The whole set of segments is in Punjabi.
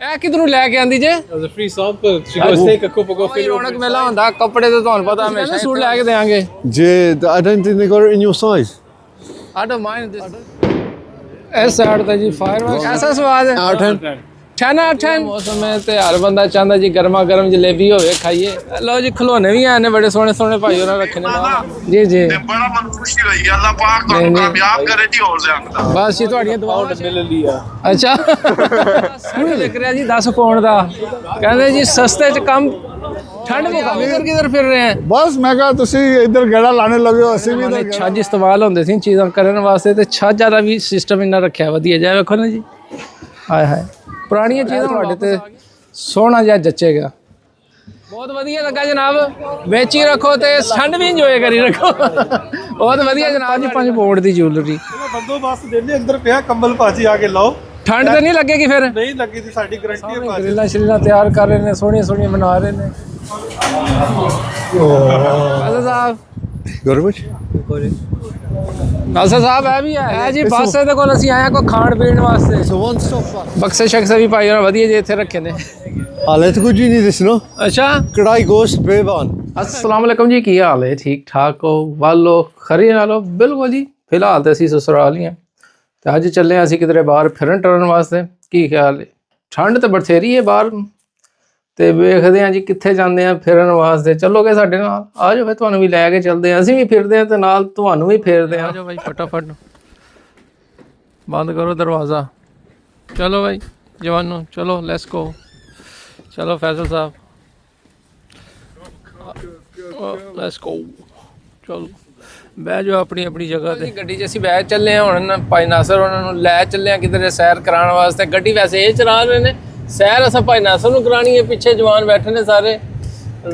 ਇਹ ਕਿਧਰੋਂ ਲੈ ਕੇ ਆਂਦੀ ਜੇ As a free sample, she goes take a cup of coffee. ਰੌਣਕ ਮੇਲਾ ਹੁੰਦਾ ਕੱਪੜੇ ਤੇ ਤੁਹਾਨੂੰ ਪਤਾ ਹਮੇਸ਼ਾ ਸੂਟ ਲੈ ਕੇ ਦੇਾਂਗੇ I don't think they got it in your size. I don't mind this ਇਸ ਸਾਈਡ ਤੇ ਜੀ ਫਾਇਰਵਰਕ ਐਸਾ ਸਵਾਦ ਹੈ 10 out of 10 ਮੌਸਮ ਹੈ ਤੇ ਹਰ ਬੰਦਾ ਚਾਹੁੰਦਾ ਜੀ ਗਰਮਾ ਗਰਮ ਜਲੇਬੀ ਹੋਵੇ ਖਾਈਏ ਲਓ ਜੀ ਖਲੋਨੇ ਵੀ ਆਏ ਨੇ ਬੜੇ ਸੋਹਣੇ ਸੋਹਣੇ ਭਾਈ ਉਹਨਾਂ ਰੱਖੇ ਨੇ ਜੀ ਜੀ ਤੇ ਬੜਾ ਮਨ ਖੁਸ਼ੀ ਹੋਈ ਅੱਲਾਹ ਪਾਕ ਤੁਹਾਨੂੰ ਕਾਮਯਾਬ ਕਰੇ ਜੀ ਹੋਰ ਜ਼ਿਆਦਾ ਬਸ ਜੀ ਤੁਹਾਡੀਆਂ ਦੁਆਵਾਂ ਮਿਲ ਲਿਆ ਅੱਛਾ ਸਾਨੂੰ ਲਿਖ ਰਿਹਾ ਜੀ 10 ਪਾਉਣ ਦਾ ਕਹਿੰਦੇ ਜੀ ਸਸਤੇ ਚ ਕੰਮ ਠੰਡ ਮੁਕਾਮ ਕਿਧਰ ਫਿਰ ਰਹੇ ਹੈ ਬਸ ਮੈਂ ਕਹਾ ਤੁਸੀਂ ਇੱਧਰ ਗੇੜਾ ਲਾਣੇ ਲੱਗੇ ਹੋ ਅਸੀਂ ਵੀ ਇੱਧਰ ਛੱਜ ਇਸਤੇਮਾਲ ਹੁੰਦੇ ਸੀ ਚੀਜ਼ਾਂ ਕਰਨ ਵਾਸਤੇ ਤੇ ਛੱਜਾਂ ਦਾ ਵੀ ਸਿਸਟਮ ਇੰਨਾ ਰੱਖਿਆ ਵਧੀਆ ਜਿਹਾ ਵੇਖੋ ਨਾ ਜੀ ਹਾਏ ਹਾਏ ਪੁਰਾਣੀਆਂ ਚੀਜ਼ਾਂ ਤੁਹਾਡੇ ਤੇ ਸੋਹਣਾ ਜਿਹਾ ਜੱਚੇਗਾ ਬਹੁਤ ਵਧੀਆ ਲੱਗਾ ਜਨਾਬ ਵਿੱਚ ਹੀ ਰੱਖੋ ਤੇ ਠੰਡ ਵੀ ਇੰਜੋਏ ਕਰੀ ਰੱਖੋ ਬਹੁਤ ਵਧੀਆ ਜਨਾਬ ਜੀ 5 ਪਾਉਂਡ ਦੀ ਜੁਐਲਰੀ ਬੰਦੋਬਸਤ ਦੇਣੇ ਅੰਦਰ ਪਿਆ ਕੰਬਲ ਭਾਜੀ ਆ ਕੇ ਲਾਓ ਠੰਡ ਤਾਂ ਨਹੀਂ ਲੱਗੇਗੀ ਫਿਰ ਨਹੀਂ ਲੱਗੀ ਸੀ ਸਾਡੀ ਗਾਰੰਟੀ ਹੈ ਭਾਜੀ ਗ੍ਰਿਲਾਂ ਸ਼ਿਲਾਂ ਤਿਆਰ ਕਰ ਰਹੇ ਨੇ ਸੋਹਣੀਆਂ ਸੋਹਣੀਆਂ ਬਣਾ ਰਹੇ ਨੇ ਨਾਸਰ ਸਾਹਿਬ ਗੁਰਬਚ ਨਾਸਰ ਸਾਹਿਬ ਇਹ ਵੀ ਹੈ ਜੀ ਬੱਸ ਦੇ ਕੋਲ ਅਸੀਂ ਆਏ ਕੋ ਖਾਣ ਪੀਣ ਵਾਸਤੇ ਬਕਸੇ ਸ਼ਖਸੇ ਵੀ ਪਾਈ ਉਹਨਾਂ ਵਧੀਆ ਜੇ ਇੱਥੇ ਰੱਖੇ ਨੇ ਹਾਲੇ ਤਾਂ ਕੁਝ ਨਹੀਂ ਦਿਸਣਾ ਅੱਛਾ ਕੜਾਈ ਗੋਸ਼ਤ ਬੇਬਾਨ अस्सलाम वालेकुम जी की हाल है ठीक ठाक हो वालो खरी नालो बिल्कुल जी फिलहाल तो असी ससुराल ही हैं तो अज चले असी किधरे बाहर फिरन टुरन वास्ते की ख्याल है ठंड तो बथेरी है बाहर तो वेखते हैं जी कित्थे जाते हैं फिरन वास्ते चलोगे साडे नाल आ जाओ फिर तुहानूं भी लैके चलते हैं असीं भी फिरदे हैं ते नाल तुहानूं भी फेरदे हैं आ जाओ भाई फटाफट बंद करो दरवाज़ा चलो भाई जवानों चलो लेट्स गो चलो फैसल साहब ਲੈਟਸ ਗੋ ਚਲੋ ਬਹਿ ਜਾਓ ਆਪਣੀ ਆਪਣੀ ਜਗ੍ਹਾ ਤੇ ਗੱਡੀ 'ਚ ਅਸੀਂ ਬਹਿ ਚੱਲੇ ਹਾਂ ਹੁਣ ਭਾਈ ਨਾਸਰ ਉਹਨਾਂ ਨੂੰ ਲੈ ਚੱਲੇ ਹਾਂ ਕਿਧਰੇ ਸੈਰ ਕਰਾਉਣ ਵਾਸਤੇ ਗੱਡੀ ਵੈਸੇ ਇਹ ਚਲਾ ਰਹੇ ਨੇ ਸੈਰ ਅਸਾਂ ਭਾਈ ਨਾਸਰ ਨੂੰ ਕਰਾਣੀ ਹੈ ਪਿੱਛੇ ਜਵਾਨ ਬੈਠੇ ਨੇ ਸਾਰੇ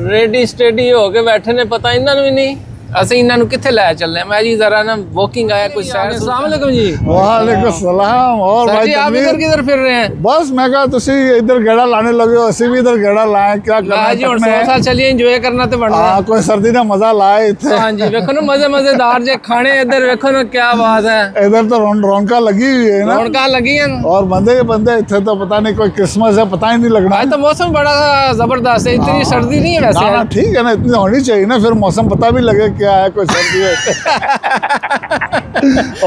ਰੈਡੀ ਸਟੇਡੀ ਹੋ ਕੇ ਬੈਠੇ ਨੇ ਪਤਾ ਇਹਨਾਂ ਨੂੰ ਵੀ ਨਹੀਂ ਅਸੀਂ ਇਹਨਾਂ ਨੂੰ ਕਿੱਥੇ ਲੈ ਚੱਲੇ ਮੈਂ ਜੀ ਜ਼ਰਾ ਨਾ वॉकिंग आया कुछ सैर अस्सलाम वालेकुम जी वालेकुम सलाम और भाई आप इधर किधर फिर रहे हैं बस मैं कहा तुसी इधर गेड़ा लाने लगे हो ਅਸੀਂ ਵੀ इधर गेड़ा लाए क्या करना जी ਹੁਣ 100 ਸਾਲ ਚੱਲੀਏ ਇੰਜੋਏ ਕਰਨਾ ਤੇ ਬਣਦਾ हां कोई सर्दी ਦਾ ਮਜ਼ਾ ਲਾਏ ਇੱਥੇ ਹਾਂਜੀ ਵੇਖੋ ਨਾ ਮਜ਼ੇਦਾਰ ਜੇ ਖਾਣੇ ਇੱਧਰ ਵੇਖੋ ਨਾ ਕੀ ਬਾਤ ਹੈ इधर तो रौनका लगी हुई है ना रौनका लगी हैं और बंदे ਇੱਥੇ तो पता नहीं कोई क्रिसमस है पता ही नहीं लगना आज तो मौसम बड़ा जबरदस्त है इतनी सर्दी नहीं है वैसे ना ठीक है ना इतनी होनी चाहिए ना फिर मौसम पता भी लगे क्या है कोई सर्दी है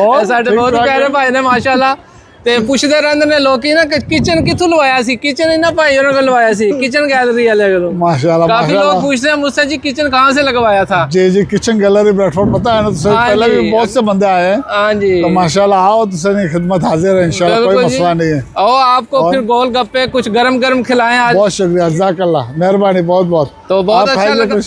और ਸਾਡੇ ਬਹੁਤ ਪਿਆਰੇ ਭਾਈ ਨੇ ਮਾਸ਼ਾਅੱਲਾ ਤੇ ਪੁੱਛਦੇ ਰਹਿੰਦੇ ਨੇ ਲੋਕੀ ਨਾ ਕਿਚਨ ਕਿੱਥੋਂ ਲਵਾਇਆ ਸੀ ਕਿਚਨ ਇਹਨਾਂ ਭਾਈ ਉਹਨਾਂ ਕੋਲ ਲਵਾਇਆ ਸੀ किचन गैलरी वाले को माशाल्लाह काफी लोग पूछते हैं मुझसे जी किचन कहाँ से लगवाया था जी किचन गैलरी ब्रेडफोर्ड पता है ना तो पहले भी बहुत से बंदे आए हैं हाँ जी तो माशाल्लाह आओ तो सर खिदमत हाजिर है इंशाल्लाह कोई मसला नहीं है और आपको फिर गोल गप्पे कुछ गरम गरम खिलाएं आज बहुत शुक्रिया जज़ाकल्लाह मेहरबानी बहुत तो बहुत अच्छा लगा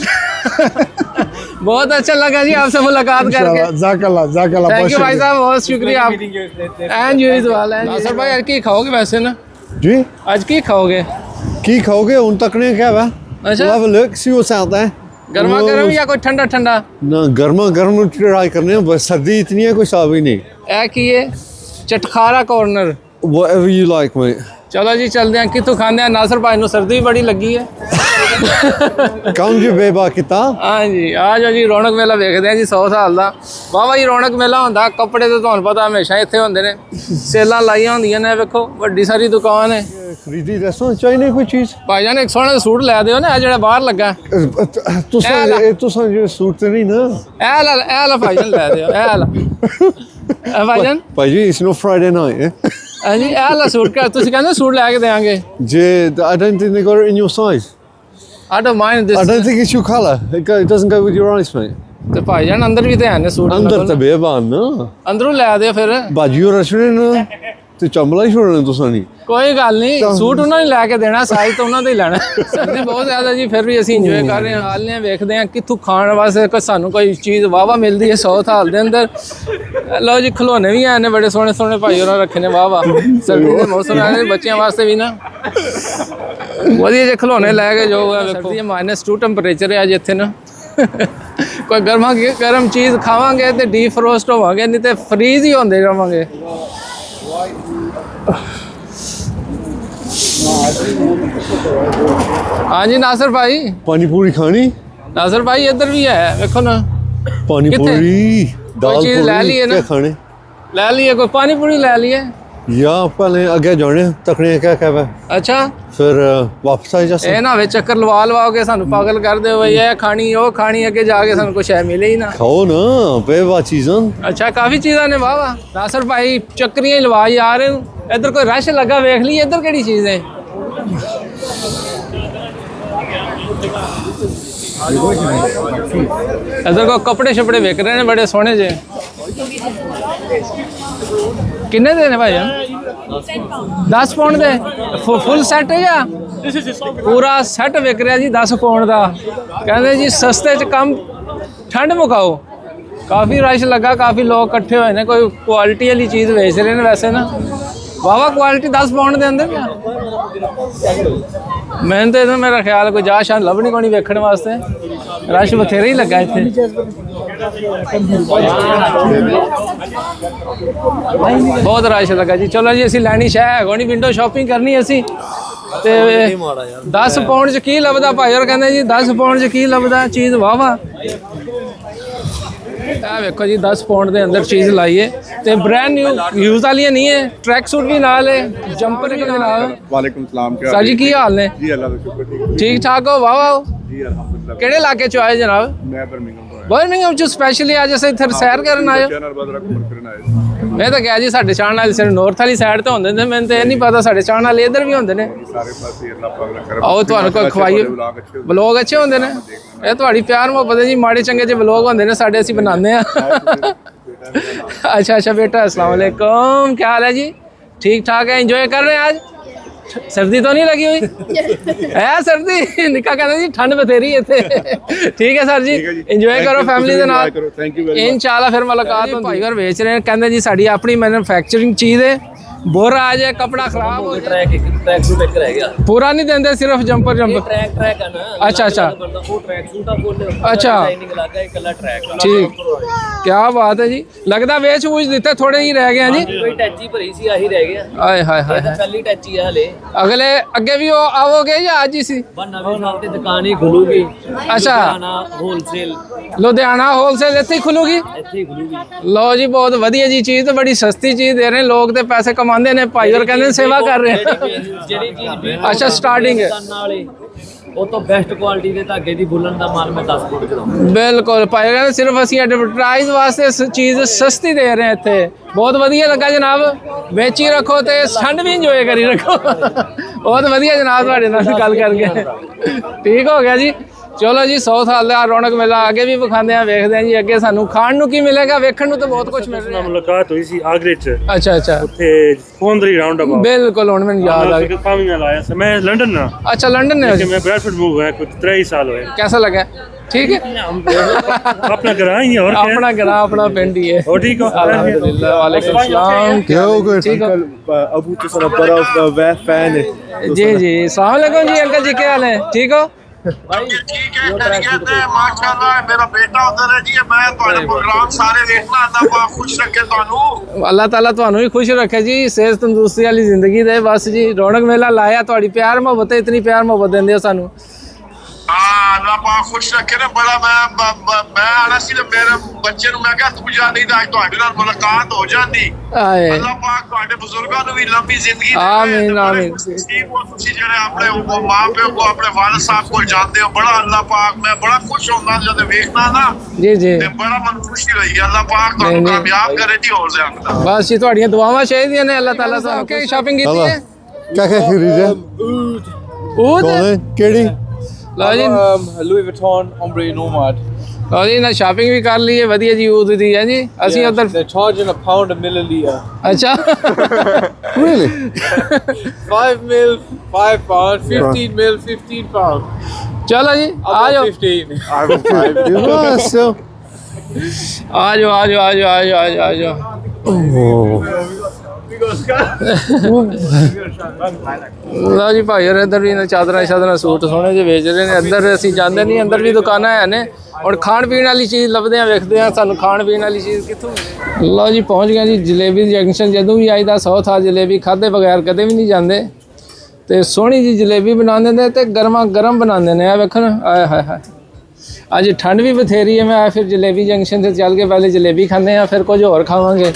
बहुत अच्छा लगा जी आपसे मुलाकात करके जज़ाकल्लाह थैंक यू भाई साहब बहुत शुक्रिया एंड यू इज वाला नासर भाई आज की खाओगे वैसे ना जी आज की खाओगे की खाओगे उन तक ने क्या है अच्छा have a look see what's out there गर्मा गर्म या कोई ठंडा ठंडा ना गर्मा गर्म ट्राई करने हैं बस सर्दी इतनी है कोई हिसाब ही नहीं ए की है चटखारा corner whatever you like mate चलो जी चलते हैं कितों खाते हैं नासर भाई ਨੂੰ सर्दी भी बड़ी लगी है ਕੰਮ ਜੀ ਬੇਬਾ ਕੀਤਾ ਹਾਂ ਜੀ ਆ ਜਾਓ ਜੀ ਰੌਣਕ ਮੇਲਾ ਵੇਖਦੇ ਆ ਜੀ 100 ਸਾਲ ਦਾ ਵਾਵਾ ਜੀ ਰੌਣਕ ਮੇਲਾ ਹੁੰਦਾ ਕੱਪੜੇ ਤੇ ਤੁਹਾਨੂੰ ਪਤਾ ਹਮੇਸ਼ਾ ਇੱਥੇ ਹੁੰਦੇ ਨੇ ਸੇਲਾਂ ਲਾਈਆਂ ਹੁੰਦੀਆਂ ਨੇ ਵੇਖੋ ਵੱਡੀ ਸਾਰੀ ਦੁਕਾਨ ਹੈ ਖਰੀਦੀ ਦੱਸੋ ਚਾਹੀਦੀ ਕੋਈ ਚੀਜ਼ ਭਾਈਜਾਨ ਇੱਕ ਸੋਹਣਾ ਸੂਟ ਲੈ ਦਿਓ ਨਾ ਜਿਹੜਾ ਬਾਹਰ ਲੱਗਾ ਤੁਸੀਂ ਜੇ ਸੂਟ ਤੇ ਨਹੀਂ ਨਾ ਇਹ ਲਾ ਭਾਈਜਾਨ ਲੈ ਦਿਓ ਇਹ ਲਾ ਭਾਈਜਾਨ ਭਾਜੀ ਇਟਸ ਨੋ ਫਰਾਈਡੇ ਨਾਈਟ ਹਾਂਜੀ ਇਹ ਲਾ ਸੂਟ ਤੁਸੀਂ ਕਹਿੰਦੇ ਸੂਟ ਲੈ ਕੇ ਦੇਵਾਂਗੇ ਜੇ I don't think they got it in your size I don't mind this I don't think it's your color it doesn't go with your eyes mate ਤੇ ਭਾਈਜਾਨ ਅੰਦਰ ਵੀ ਤੇ ਹਨ ਸੂਟ ਅੰਦਰ ਤਾਂ ਬੇਬਾਨ ਨਾ ਅੰਦਰੋਂ ਲੈ ਦਿਓ ਫਿਰ ਬਾਜੂ ਰਸ਼ਣੇ ਨਾ ਤੇ ਚੰਬਲਾ ਹੀ ਛੋੜਨਾ ਤੁਸੀਂ ਨਹੀਂ ਕੋਈ ਗੱਲ ਨਹੀਂ ਸੂਟ ਉਹਨਾਂ ਨੇ ਲੈ ਕੇ ਦੇਣਾ ਸਾਈਜ਼ ਤਾਂ ਉਹਨਾਂ ਦਾ ਹੀ ਲੈਣਾ ਸਰਦੀ ਬਹੁਤ ਜ਼ਿਆਦਾ ਜੀ ਫਿਰ ਵੀ ਅਸੀਂ ਇੰਜੋਏ ਕਰ ਰਹੇ ਹਾਂ ਹਾਲ ਨੇ ਵੇਖਦੇ ਹਾਂ ਕਿੱਥੋਂ ਖਾਣ ਵਾਸਤੇ ਕੋਈ ਸਾਨੂੰ ਕੋਈ ਚੀਜ਼ ਵਾਵਾ ਮਿਲਦੀ ਹੈ 100 ਸਾਲ ਦੇ ਅੰਦਰ ਲਓ ਜੀ ਖਲੋਨੇ ਵੀ ਆਏ ਨੇ ਬੜੇ ਸੋਹਣੇ ਸੋਹਣੇ ਭਾਈ ਉਹਨਾਂ ਰੱਖੇ ਨੇ ਵਾਵਾ ਸਰਦੀ ਦੇ ਮੌਸਮ ਆਏ ਬੱਚਿਆਂ ਵਾਸਤੇ ਵੀ ਨਾ ਵਧੀਆ ਜਿਹੇ ਖਲੋਨੇ ਲੈ ਕੇ ਜੋ ਵੇਖੋ -2 ਟੈਂਪਰੇਚਰ ਹੈ ਅੱਜ ਇੱਥੇ ਨਾ ਕੋਈ ਗਰਮ ਚੀਜ਼ ਖਾਵਾਂਗੇ ਤੇ ਡੀਪ ਫਰੋਸਟ ਹੋਵਾਂਗੇ ਨਹੀਂ ਤੇ ਫਰੀਜ਼ ਹੀ ਹੁੰਦੇ ਰਵਾਂਗੇ हाँ जी नासर भाई पानी पूरी खानी नासर भाई इधर भी है देखो ना पानी पूरी दाल चीज ले पूरी लिए ना क्या खाने ले लिए कोई पानी पूरी ले लिए या पहले अगे जाने तकने क्या क्या है ਅੱਛਾ फिर वापस आ जा ਇਹ ਨਾ ਵੇ ਚੱਕਰ ਲਵਾ ਕੇ ਸਾਨੂੰ ਪਾਗਲ ਕਰ ਦਿਓ ਬਈ ਇਹ ਖਾਣੀ ਉਹ ਖਾਣੀ ਅੱਗੇ ਜਾ ਕੇ ਸਾਨੂੰ ਕੁਛ ਐ ਮਿਲੇ ਹੀ ਨਾ खाओ ना बेवा चीज़ां ਅੱਛਾ ਕਾਫੀ ਚੀਜ਼ਾਂ ਨੇ ਵਾਵਾ ਨਾਸਰ ਭਾਈ ਚੱਕਰੀਆਂ ਹੀ ਲਵਾ ਜਾ ਰਹੇ ਨੂੰ ਇੱਧਰ ਕੋਈ ਰਸ਼ ਲੱਗਾ ਵੇਖ ਲਈ ਇੱਧਰ ਕਿਹੜੀ ਚੀਜ਼ ਹੈ ਇੱਧਰ ਕੋ ਕੱਪੜੇ ਛਪੜੇ ਵਿਕ ਰਹੇ ਨੇ ਬੜੇ ਸੋਹਣੇ ਜੇ ਕਿੰਨੇ ਦੇ ਨੇ ਭਾਈ 10 ਪਾਉਂਡ ਦੇ ਫੁੱਲ ਸੈੱਟ ਹੈ ਜਾਂ ਪੂਰਾ ਸੈੱਟ ਵਿਕ ਰਿਹਾ ਜੀ 10 ਪਾਉਂਡ ਦਾ ਕਹਿੰਦੇ ਜੀ ਸਸਤੇ ਚ ਕੰਮ ਠੰਡ ਮੁਕਾਓ ਕਾਫੀ ਰਸ਼ ਲੱਗਾ ਕਾਫੀ ਲੋਕ ਇਕੱਠੇ ਹੋਏ ਨੇ ਕੋਈ ਕੁਆਲਿਟੀ ਵਾਲੀ ਚੀਜ਼ ਵੇਚ ਰਹੇ ਨੇ ਵੈਸੇ ਨਾ ਵਾਵਾ ਕੁਆਲਿਟੀ 10 ਪਾਉਂਡ ਦੇ ਅੰਦਰ ਪਿਆ ਮੈਂ ਤਾਂ ਇਹਦਾ ਮੇਰਾ ਖਿਆਲ ਕੋਈ ਜਾ ਸ਼ਾਨ ਲੱਭਣੀ ਕੋਣੀ ਵੇਖਣ ਵਾਸਤੇ ਰਸ਼ ਬਥੇਰਾ ਹੀ ਲੱਗਾ ਇੱਥੇ ਬਹੁਤ ਰਸ਼ ਲੱਗਾ ਜੀ ਚਲੋ ਜੀ ਅਸੀਂ ਲੈਣੀ ਸ਼ਾਇ ਹੈਗੋ ਨਹੀਂ ਵਿੰਡੋ ਸ਼ਾਪਿੰਗ ਕਰਨੀ ਅਸੀਂ ਤੇ 10 ਪਾਉਂਡ ਚ ਕੀ ਲੱਭਦਾ ਭਾਈ ਹੋਰ ਕਹਿੰਦੇ ਜੀ 10 ਪਾਉਂਡ ਚ ਕੀ ਲੱਭਦਾ ਚੀਜ਼ ਵਾਵਾ ਆ ਵੇਖੋ ਜੀ 10 ਪਾਉਂਡ ਦੇ ਅੰਦਰ ਚੀਜ਼ ਲਾਈਏ ਤੇ ਬ੍ਰਾਂਡ ਨਿਊ ਯੂਜ਼ ਵਾਲੀਆਂ ਨਹੀਂ ਹੈ ਟਰੈਕ ਸੂਟ ਵੀ ਨਾਲ ਹੈ ਜੰਪਰ ਵੀ ਨਾਲ वालेकुम सलाम क्या ਸਰ ਜੀ ਕੀ ਹਾਲ ਨੇ जी अल्लाह का शुक्र ਠੀਕ ਠਾਕ ਹੋ ਵਾਵਾ जी अल्हम्दुलिल्लाह ਕਿਹੜੇ ਇਲਾਕੇ ਚੋਂ ਆਏ ਜਨਾਬ मैं बर्मिंघम तो ਬਰਮਿੰਘਮ ਚ ਸਪੈਸ਼ਲੀ ਅੱਜ ਅਸੀਂ ਇੱਥੇ ਸੈਰ ਕਰਨ ਆਏ ਹੋ चैनल बदरा घूम फिरन आए ਮੈਂ ਤਾਂ ਕਿਹਾ ਜੀ ਸਾਡੇ ਚਾਹਣ ਵਾਲੇ ਸਿਰ ਨਾਰਥ ਵਾਲੀ ਸਾਈਡ ਤੇ ਹੁੰਦੇ ਨੇ ਮੈਨੂੰ ਤਾਂ ਇਹ ਨਹੀਂ ਪਤਾ ਸਾਡੇ ਚਾਹਣ ਵਾਲੇ ਇੱਧਰ ਵੀ ਹੁੰਦੇ ਨੇ सारे पास ही अल्लाह पाक ने करम ਆਓ ਤੁਹਾਨੂੰ ਕੋਈ ਖਵਾਈਏ ਬਲੌਗ ਅੱਛੇ ਹੁੰਦੇ ਨੇ ਇਹ ਤੁਹਾਡੀ ਪਿਆਰ ਮੁਹੱਬਤ ਹੈ ਜੀ ਮਾੜੇ ਚੰਗੇ ਜਿਹੇ ਬਲੌਗ ਹੁੰਦੇ ਨੇ ਸਾਡੇ ਅਸੀਂ ਬਣਾਉਂਦੇ ਆ अच्छा अच्छा बेटा अस्सलाम वालेकुम क्या हाल है जी ठीक ठाक है एंजॉय कर रहे हैं आज सर्दी तो नहीं लगी हुई है सर्दी निका कहना जी ठंड बथेरी है इत्थे ठीक है सर जी एंजॉय करो फैमिली दे नाल थैंक यू इंशाल्लाह फिर मुलाकात होंदी भाई और बेच रहे हैं कहंदे जी साडी अपनी मैन्युफैक्चरिंग चीज है बोरा आ जाए कपड़ा खराब हो जाए ट्रैक सूट एक रह गया पूरा नहीं देंदे सिर्फ जंपर जंपर ट्रैक ट्रैक है ना अच्छा अच्छा वो ट्रैक सूट आ फुल अच्छा लाइनिंग लगा है कलर ट्रैक ठीक क्या बात है जी लगदा वेच वूच दिते थोड़े ही रह गए हैं जी कोई टैची भरी सी आही रह गया आए हाय हाय ये पहली टैची है हले अगले अगे भी आओगे या आज ही सी बस नवी साल ते दुकान ही खुलूगी अच्छा ना होलसेल लुधियाना होलसेल ਇੱਥੇ ਹੀ ਖੁੱਲੂਗੀ ਇੱਥੇ ਹੀ ਖੁਲੂਗੀ ਲਓ ਜੀ ਬਹੁਤ ਵਧੀਆ ਜੀ ਚੀਜ਼ ਤੇ ਬੜੀ ਸਸਤੀ ਚੀਜ਼ ਦੇ ਰਹੇ ਨੇ ਲੋਕ ਤੇ ਪੈਸੇ ਕਮਾਉਂਦੇ ਨੇ ਭਾਈ ਹੋਰ ਕਹਿੰਦੇ ਨੇ ਸੇਵਾ ਕਰ ਰਹੇ ਜਿਹੜੀ ਚੀਜ਼ ਅੱਛਾ ਸਟਾਰਟਿੰਗ ਹੈ ਨਾਲੇ ਉਹ ਤੋਂ ਬੈਸਟ ਕੁਆਲਿਟੀ ਦੇ ਧਾਗੇ ਦੀ ਬੁਲਨ ਦਾ ਮਾਲ ਮੈਂ 10 ਫੁੱਟ ਕਰਾਉਂਗਾ ਬਿਲਕੁਲ ਭਾਈ ਕਹਿੰਦੇ ਸਿਰਫ ਅਸੀਂ ਐਡਵਰਟਾਈਜ਼ ਵਾਸਤੇ ਚੀਜ਼ ਸਸਤੀ ਦੇ ਰਹੇ ਹਾਂ ਇੱਥੇ ਬਹੁਤ ਵਧੀਆ ਲੱਗਾ ਜਨਾਬ ਵੇਚੀ ਰੱਖੋ ਤੇ ਠੰਡ ਵੀ ਇੰਜੋਏ ਕਰੀ ਰੱਖੋ ਬਹੁਤ ਵਧੀਆ ਜਨਾਬ ਤੁਹਾਡੇ ਨਾਲ ਗੱਲ ਕਰਕੇ ਠੀਕ ਹੋ ਗਿਆ ਜੀ ਚਲੋ ਜੀ 100 ਸਾਲ ਦਾ ਰੌਣਕ ਮੇਲਾ ਅੱਗੇ ਵੀ ਵਿਖਾਉਂਦੇ ਆ ਵੇਖਦੇ ਆ ਜੀ ਅੱਗੇ ਸਾਨੂੰ ਖਾਣ ਨੂੰ ਕੀ ਮਿਲੇਗਾ ਵੇਖਣ ਨੂੰ ਤਾਂ ਬਹੁਤ ਕੁਝ ਮਿਲ ਰਿਹਾ ਮੁਲਾਕਾਤ ਹੋਈ ਸੀ ਆਗਰੇ ਚ ਅੱਛਾ ਅੱਛਾ ਉੱਥੇ ਫੋਂਦਰੀ ਰਾਉਂਡ ਅਬਾਊਟ ਬਿਲਕੁਲ ਹੁਣ ਮੈਨੂੰ ਯਾਦ ਆ ਗਿਆ ਫਾਰਮਿੰਗ ਨਾਲ ਆਇਆ ਸੀ ਮੈਂ ਲੰਡਨ ਨਾ अच्छा लंदन में मैं ब्रैडफोर्ड मूव हुआ कुछ 3 साल हुए कैसा लगा ठीक है अपना घर ही और क्या अपना घर अपना पिंड ही है और ठीक हो अल्हम्दुलिल्लाह वालेकुम सलाम क्या हो गया ठीक हो अबू तो सर बड़ा फैन है जी जी अस्सलाम वालेकुम जी अंकल जी क्या हाल है ठीक हो ਠੀਕ ਹੈ ਖੈਰੀਅਤ ਹੈ ਮਾਸ਼ਾਅੱਲਾ ਮੇਰਾ ਬੇਟਾ ਉਧਰ ਹੈ ਜੀ ਮੈਂ ਤੁਹਾਡੇ ਪ੍ਰੋਗਰਾਮ ਸਾਰੇ ਵੇਖਣਾ ਅੱਲਾਹ ਪਾਕ ਖੁਸ਼ ਰੱਖੇ ਤੁਹਾਨੂੰ अल्लाह ताला ਤੁਹਾਨੂੰ ਵੀ ਖੁਸ਼ ਰੱਖੇ ਜੀ ਸਿਹਤ ਤੰਦਰੁਸਤੀ ਵਾਲੀ ਜ਼ਿੰਦਗੀ ਦੇ ਬਸ ਜੀ ਰੌਣਕ ਮੇਲਾ ਲਾਇਆ ਤੁਹਾਡੀ ਪਿਆਰ ਮੁਹੱਬਤ ਇਤਨੀ ਪਿਆਰ ਮੁਹੱਬਤ ਦਿੰਦੇ ਹੋ ਸਾਨੂੰ ਹਾਂ ਅੱਲਾਹ ਪਾਕ ਖੁਸ਼ ਰੱਖੇ ਨੇ ਬੜਾ ਮੈਂ ਆਣਾ ਸੀ ਤੇ ਮੇਰੇ ਬੱਚੇ ਨੂੰ ਮੈਂ ਕਿਹਾ ਤੂੰ ਜਾ ਨਹੀਂ ਤਾਂ ਅੱਜ ਤੁਹਾਡੇ ਨਾਲ ਮੁਲਾਕਾਤ ਹੋ ਜਾਂਦੀ ਆਏ ਅੱਲਾਹ ਪਾਕ ਤੁਹਾਡੇ ਬਜ਼ੁਰਗਾਂ ਨੂੰ ਵੀ ਲੰਬੀ ਜ਼ਿੰਦਗੀ ਦੇ ਆਮੀਨ, ਆਮੀਨ। ਤੁਸੀਂ ਜਿਹੜੇ ਆਪਣੇ ਮਾਂ ਪਿਓ ਕੋ ਆਪਣੇ ਵਾਲਿਦ ਸਾਹਿਬ ਕੋਲ ਜਾਂਦੇ ਹੋ ਬੜਾ ਅੱਲਾਹ ਪਾਕ ਮੈਂ ਬੜਾ ਖੁਸ਼ ਹੁੰਦਾ ਜਦੋਂ ਵੇਖਣਾ ਨਾ ਜੀ ਜੀ ਤੇ ਬੜਾ ਮਨ ਖੁਸ਼ੀ ਹੋਈ ਅੱਲਾਹ ਪਾਕ ਤੁਹਾਨੂੰ ਨਹੀਂ। ਕਾਮਯਾਬ ਕਰੇ ਜੀ ਹੋਰ ਜ਼ਿਆਦਾ ਬਸ ਜੀ ਤੁਹਾਡੀਆਂ ਦੁਆਵਾਂ ਚਾਹੀਦੀਆਂ ਨੇ ਅੱਲਾਹ ਤਾਲਾ ਸਾਹਿਬ ਕੇ ਸ਼ਾਪਿੰਗ ਕੀਤੀ Allah ਹੈ क्या क्या खरीदे ਊਦ कौन है केड़ी ਲਓ ਜੀ Louis Vuitton Ombre Nomad. ਲਓ ਜੀ ਨਾ ਸ਼ਾਪਿੰਗ ਵੀ ਕਰ ਲਈਏ ਵਧੀਆ ਜੀ ਊਦ ਦੀ ਹੈ ਜੀ ਅਸੀਂ ਉਧਰ They're charging £1 a milliliter. ਅੱਛਾ really 5 mil, £5. 15 mil, £15. ਚਲੋ ਜੀ ਆ ਜਾਓ 15. you know so ਆ ਜਾਓ ਆ ਜਾਓ ਆ ਜਾਓ ਆ ਜਾਓ ਆ ਜਾਓ ਲਓ ਜੀ ਭਾਈ ਹੋਰ ਇੱਧਰ ਵੀ ਚਾਦਰਾਂ ਸੂਟ ਸੋਹਣੇ ਜਿਹੇ ਵੇਚ ਰਹੇ ਨੇ ਅੰਦਰ ਅਸੀਂ ਜਾਂਦੇ ਨਹੀਂ ਅੰਦਰ ਵੀ ਦੁਕਾਨਾਂ ਹੈ ਨੇ ਔਰ ਖਾਣ ਪੀਣ ਵਾਲੀ ਚੀਜ਼ ਲੱਭਦੇ ਆ ਵੇਖਦੇ ਆ ਸਾਨੂੰ ਖਾਣ ਪੀਣ ਵਾਲੀ ਚੀਜ਼ ਕਿੱਥੋਂ ਮਿਲੇ ਲਓ ਜੀ ਪਹੁੰਚ ਗਏ ਜੀ ਜਲੇਬੀ ਜੰਕਸ਼ਨ ਜਦੋਂ ਵੀ ਆਈਦਾ 100 ਥਾਂ ਜਲੇਬੀ ਖਾਦੇ ਬਗੈਰ ਕਦੇ ਵੀ ਨਹੀਂ ਜਾਂਦੇ ਤੇ ਸੋਹਣੀ ਜੀ ਜਲੇਬੀ ਬਣਾਉਂਦੇ ਨੇ ਤੇ ਗਰਮਾ ਗਰਮ ਬਣਾਉਂਦੇ ਨੇ ਆ ਵੇਖਣ ਆਏ ਹਾਏ ਹਾਏ ਅੱਜ ਠੰਡ ਵੀ ਬਥੇਰੀ ਹੈ ਮੈਂ ਫਿਰ ਜਲੇਬੀ ਜੰਕਸ਼ਨ ਤੇ ਚੱਲ ਕੇ ਪਹਿਲੇ ਜਲੇਬੀ ਖਾਂਦੇ ਆ ਫਿਰ ਕੁਝ ਹੋਰ ਖਾਵਾਂਗੇ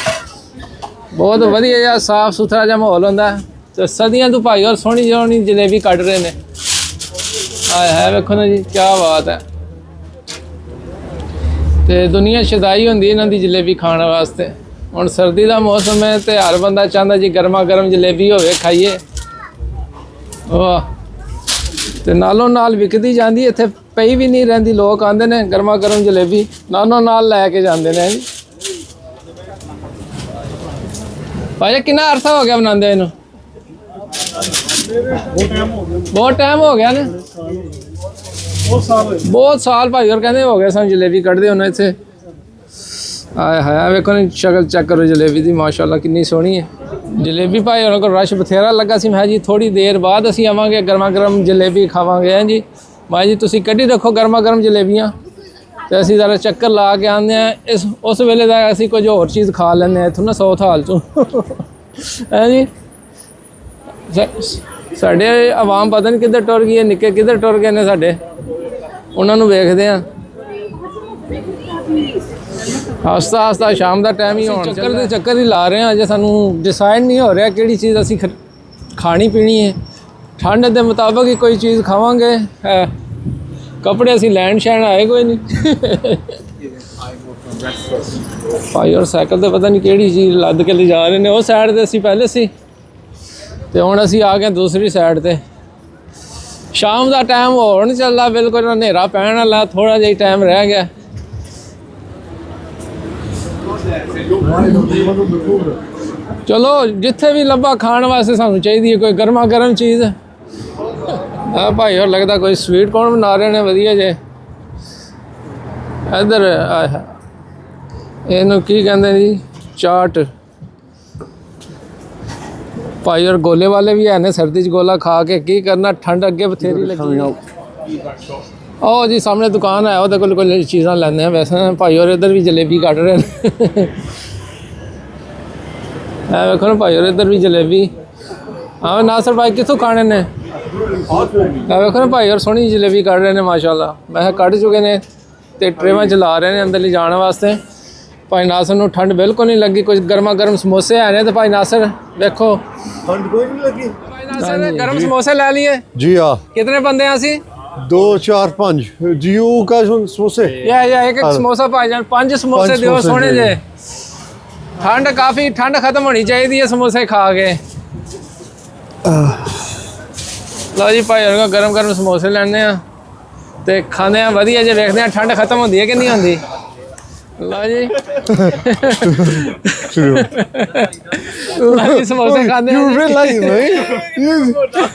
ਬਹੁਤ ਵਧੀਆ ਜਿਹਾ ਸਾਫ ਸੁਥਰਾ ਜਿਹਾ ਮਾਹੌਲ ਹੁੰਦਾ ਤੇ ਸਦੀਆਂ ਤੋਂ ਭਾਈ ਔਰ ਸੋਹਣੀ ਜਿਹੀ ਜਲੇਬੀ ਕੱਢ ਰਹੇ ਨੇ। ਆਏ ਹੈ ਵੇਖੋ ਨਾ ਜੀ, ਕੀ ਬਾਤ ਹੈ। ਤੇ ਦੁਨੀਆ ਸ਼ਦਾਈ ਹੁੰਦੀ ਇਹਨਾਂ ਦੀ ਜਲੇਬੀ ਖਾਣ ਵਾਸਤੇ। ਹੁਣ ਸਰਦੀ ਦਾ ਮੌਸਮ ਹੈ ਤੇ ਹਰ ਬੰਦਾ ਚਾਹੁੰਦਾ ਜੀ ਗਰਮਾ ਗਰਮ ਜਲੇਬੀ ਹੋਵੇ, ਖਾਈਏ। ਵਾਹ, ਤੇ ਨਾਲੋਂ ਨਾਲ ਵਿਕਦੀ ਜਾਂਦੀ, ਇੱਥੇ ਪਈ ਵੀ ਨਹੀਂ ਰਹਿੰਦੀ। ਲੋਕ ਆਉਂਦੇ ਨੇ ਗਰਮਾ ਗਰਮ ਜਲੇਬੀ ਨਾਲੋਂ ਨਾਲ ਲੈ ਕੇ ਜਾਂਦੇ ਨੇ ਜੀ। ਭਾਈ ਕਿੰਨਾ ਅਰਸਾ ਹੋ ਗਿਆ ਬਣਾਉਂਦੇ ਇਹਨੂੰ? ਬਹੁਤ ਟਾਈਮ ਹੋ ਗਿਆ ਨੇ। ਬਹੁਤ ਸਾਲ ਭਾਈ ਹੋਰ ਕਹਿੰਦੇ ਹੋ ਗਏ ਸਾਨੂੰ ਜਲੇਬੀ ਕੱਢਦੇ ਹੁੰਦੇ ਇੱਥੇ। ਆਏ ਹਾਏ ਵੇਖੋ ਨੀ ਸ਼ਕਲ ਚੈੱਕ ਕਰੋ ਜਲੇਬੀ ਦੀ, ਮਾਸ਼ਾਅੱਲਾ ਕਿੰਨੀ ਸੋਹਣੀ ਹੈ ਜਲੇਬੀ। ਭਾਈ ਉਹਨਾਂ ਕੋਲ ਰਸ਼ ਬਥੇਰਾ ਲੱਗਾ ਸੀ। ਮੈਂ ਜੀ ਥੋੜੀ ਦੇਰ ਬਾਅਦ ਅਸੀਂ ਆਵਾਂਗੇ, ਗਰਮਾ ਗਰਮ ਜਲੇਬੀ ਖਾਵਾਂਗੇ। ਹੈ ਜੀ ਭਾਈ ਜੀ, ਤੁਸੀਂ ਕੱਢੀ ਰੱਖੋ ਗਰਮਾ ਗਰਮ ਜਲੇਬੀਆਂ ਤੇ ਅਸੀਂ ਜ਼ਰਾ ਚੱਕਰ ਲਾ ਕੇ ਆਉਂਦੇ ਹਾਂ। ਉਸ ਵੇਲੇ ਦਾ ਅਸੀਂ ਕੁਝ ਹੋਰ ਚੀਜ਼ ਖਾ ਲੈਂਦੇ ਹਾਂ ਇੱਥੋਂ ਨਾ, ਸਾਊਥ ਹਾਲ ਚੋਂ। ਹੈ ਜੀ, ਸਾਡੇ ਆਵਾਮ ਪਤਾ ਨਹੀਂ ਕਿੱਧਰ ਟੁਰ ਗਈ ਹੈ, ਨਿੱਕੇ ਕਿੱਧਰ ਟੁਰ ਗਏ ਨੇ ਸਾਡੇ, ਉਹਨਾਂ ਨੂੰ ਵੇਖਦੇ ਹਾਂ। ਹਸਤਾ ਹਸਤਾ ਸ਼ਾਮ ਦਾ ਟਾਈਮ ਹੀ ਹੋਣ ਚੱਕਰ ਹੀ ਲਾ ਰਹੇ ਹਾਂ। ਅਜੇ ਸਾਨੂੰ ਡਿਸਾਈਡ ਨਹੀਂ ਹੋ ਰਿਹਾ ਕਿਹੜੀ ਚੀਜ਼ ਅਸੀਂ ਖਾਣੀ ਪੀਣੀ ਹੈ। ਠੰਡ ਦੇ ਮੁਤਾਬਕ ਹੀ ਕੋਈ ਚੀਜ਼ ਖਾਵਾਂਗੇ। ਕੱਪੜੇ ਅਸੀਂ ਲੈਣ ਸ਼ੈਣ ਆਏ ਕੋਈ ਨਹੀਂ। ਭਾਈ ਔਰ ਸਾਈਕਲ ਤੇ ਪਤਾ ਨਹੀਂ ਕਿਹੜੀ ਚੀਜ਼ ਲੱਦ ਕੇ ਲਿਜਾ ਰਹੇ ਨੇ। ਉਹ ਸਾਈਡ ਤੇ ਅਸੀਂ ਪਹਿਲੇ ਸੀ ਤੇ ਹੁਣ ਅਸੀਂ ਆ ਗਏ ਦੂਸਰੀ ਸਾਈਡ ਤੇ। ਸ਼ਾਮ ਦਾ ਟਾਈਮ ਹੋਣ ਚੱਲਦਾ, ਬਿਲਕੁਲ ਹਨੇਰਾ ਪੈਣ ਵਾਲਾ, ਥੋੜਾ ਜਿਹਾ ਟਾਈਮ ਰਹਿ ਗਿਆ। ਚਲੋ ਜਿੱਥੇ ਵੀ ਲੱਭਾ ਖਾਣ ਵਾਸਤੇ ਸਾਨੂੰ ਚਾਹੀਦੀ ਹੈ ਕੋਈ ਗਰਮਾ ਗਰਮ ਚੀਜ਼। ਆ ਭਾਈ ਹੋਰ ਲੱਗਦਾ ਕੋਈ ਸਵੀਟ ਕੌਰਨ ਬਣਾ ਰਹੇ ਨੇ ਵਧੀਆ ਜੇ। ਇੱਧਰ ਇਹਨੂੰ ਕੀ ਕਹਿੰਦੇ ਜੀ, ਚਾਟ। ਭਾਈ ਔਰ ਗੋਲੇ ਵਾਲੇ ਵੀ ਹੈ ਨੇ, ਸਰਦੀ 'ਚ ਗੋਲਾ ਖਾ ਕੇ ਕੀ ਕਰਨਾ, ਠੰਡ ਅੱਗੇ ਬਥੇਰੀ ਲੱਗੀ। ਉਹ ਜੀ ਸਾਹਮਣੇ ਦੁਕਾਨ ਹੈ, ਉਹਦੇ ਕੋਲ ਕੋਈ ਚੀਜ਼ਾਂ ਲੈਂਦੇ ਆ। ਵੈਸੇ ਭਾਈ ਔਰ ਇੱਧਰ ਵੀ ਜਲੇਬੀ ਕੱਢ ਰਹੇ ਨੇ। ਐ ਵੇਖੋ ਨਾ ਭਾਈ ਔਰ ਇੱਧਰ ਵੀ ਜਲੇਬੀ। ਹਾਂ ਨਾਸਰ ਭਾਈ ਕਿੱਥੋਂ ਖਾਣੇ ਨੇ? ਐ ਵੇਖੋ ਨਾ ਭਾਈ ਔਰ ਸੋਹਣੀ ਜਲੇਬੀ ਕੱਢ ਰਹੇ ਨੇ ਮਾਸ਼ਾਅੱਲਾ। ਮੈਂ ਕਿਹਾ ਕੱਢ ਚੁੱਕੇ ਨੇ ਤੇ ਟਰੇਵਾਂ ਚਲਾ ਰਹੇ ਨੇ ਅੰਦਰ ਲੈ ਜਾਣ ਵਾਸਤੇ। ਭਾਈ ਨਾਸਰ ਨੂੰ ਠੰਡ ਬਿਲਕੁਲ ਨਹੀਂ ਲੱਗੀ। ਕੁਝ ਗਰਮਾ ਗਰਮ ਸਮੋਸੇ ਆ ਨੇ ਤੇ ਭਾਈ ਨਾਸਰ ਵੇਖੋ ਠੰਡ ਕੋਈ ਨਹੀਂ ਲੱਗੀ। ਭਾਈ ਨਾਸਰ ਗਰਮ ਸਮੋਸੇ ਲੈ ਲਈਏ। जी हाँ, कितने बंदे हैं ਅਸੀਂ? 2 4 5 जियो का समोसे। या एक समोसा ਭਾਈਜਾਨ 5 ਸਮੋਸੇ ਦਿਓ ਸੋਹਣੇ ਜੇ। ਠੰਡ ਕਾਫੀ, ਠੰਡ ਖਤਮ ਹੋਣੀ ਚਾਹੀਦੀ ਹੈ ਸਮੋਸੇ ਖਾ ਕੇ। ਲਓ ਜੀ ਭਾਈ ਉਹਨਾਂ ਗਰਮ ਗਰਮ ਸਮੋਸੇ ਲੈਣੇ ਆ ਤੇ ਖਾਂਦੇ ਆ ਵਧੀਆ ਜੇ, ਵੇਖਦੇ ਆ ਠੰਡ ਖਤਮ ਹੁੰਦੀ ਹੈ ਕਿ ਨਹੀਂ ਹੁੰਦੀ। ਲਓ ਜੀ ਲਓ ਜੀ ਸਮੋਸੇ ਖਾਂਦੇ You ਆ। realize, mate?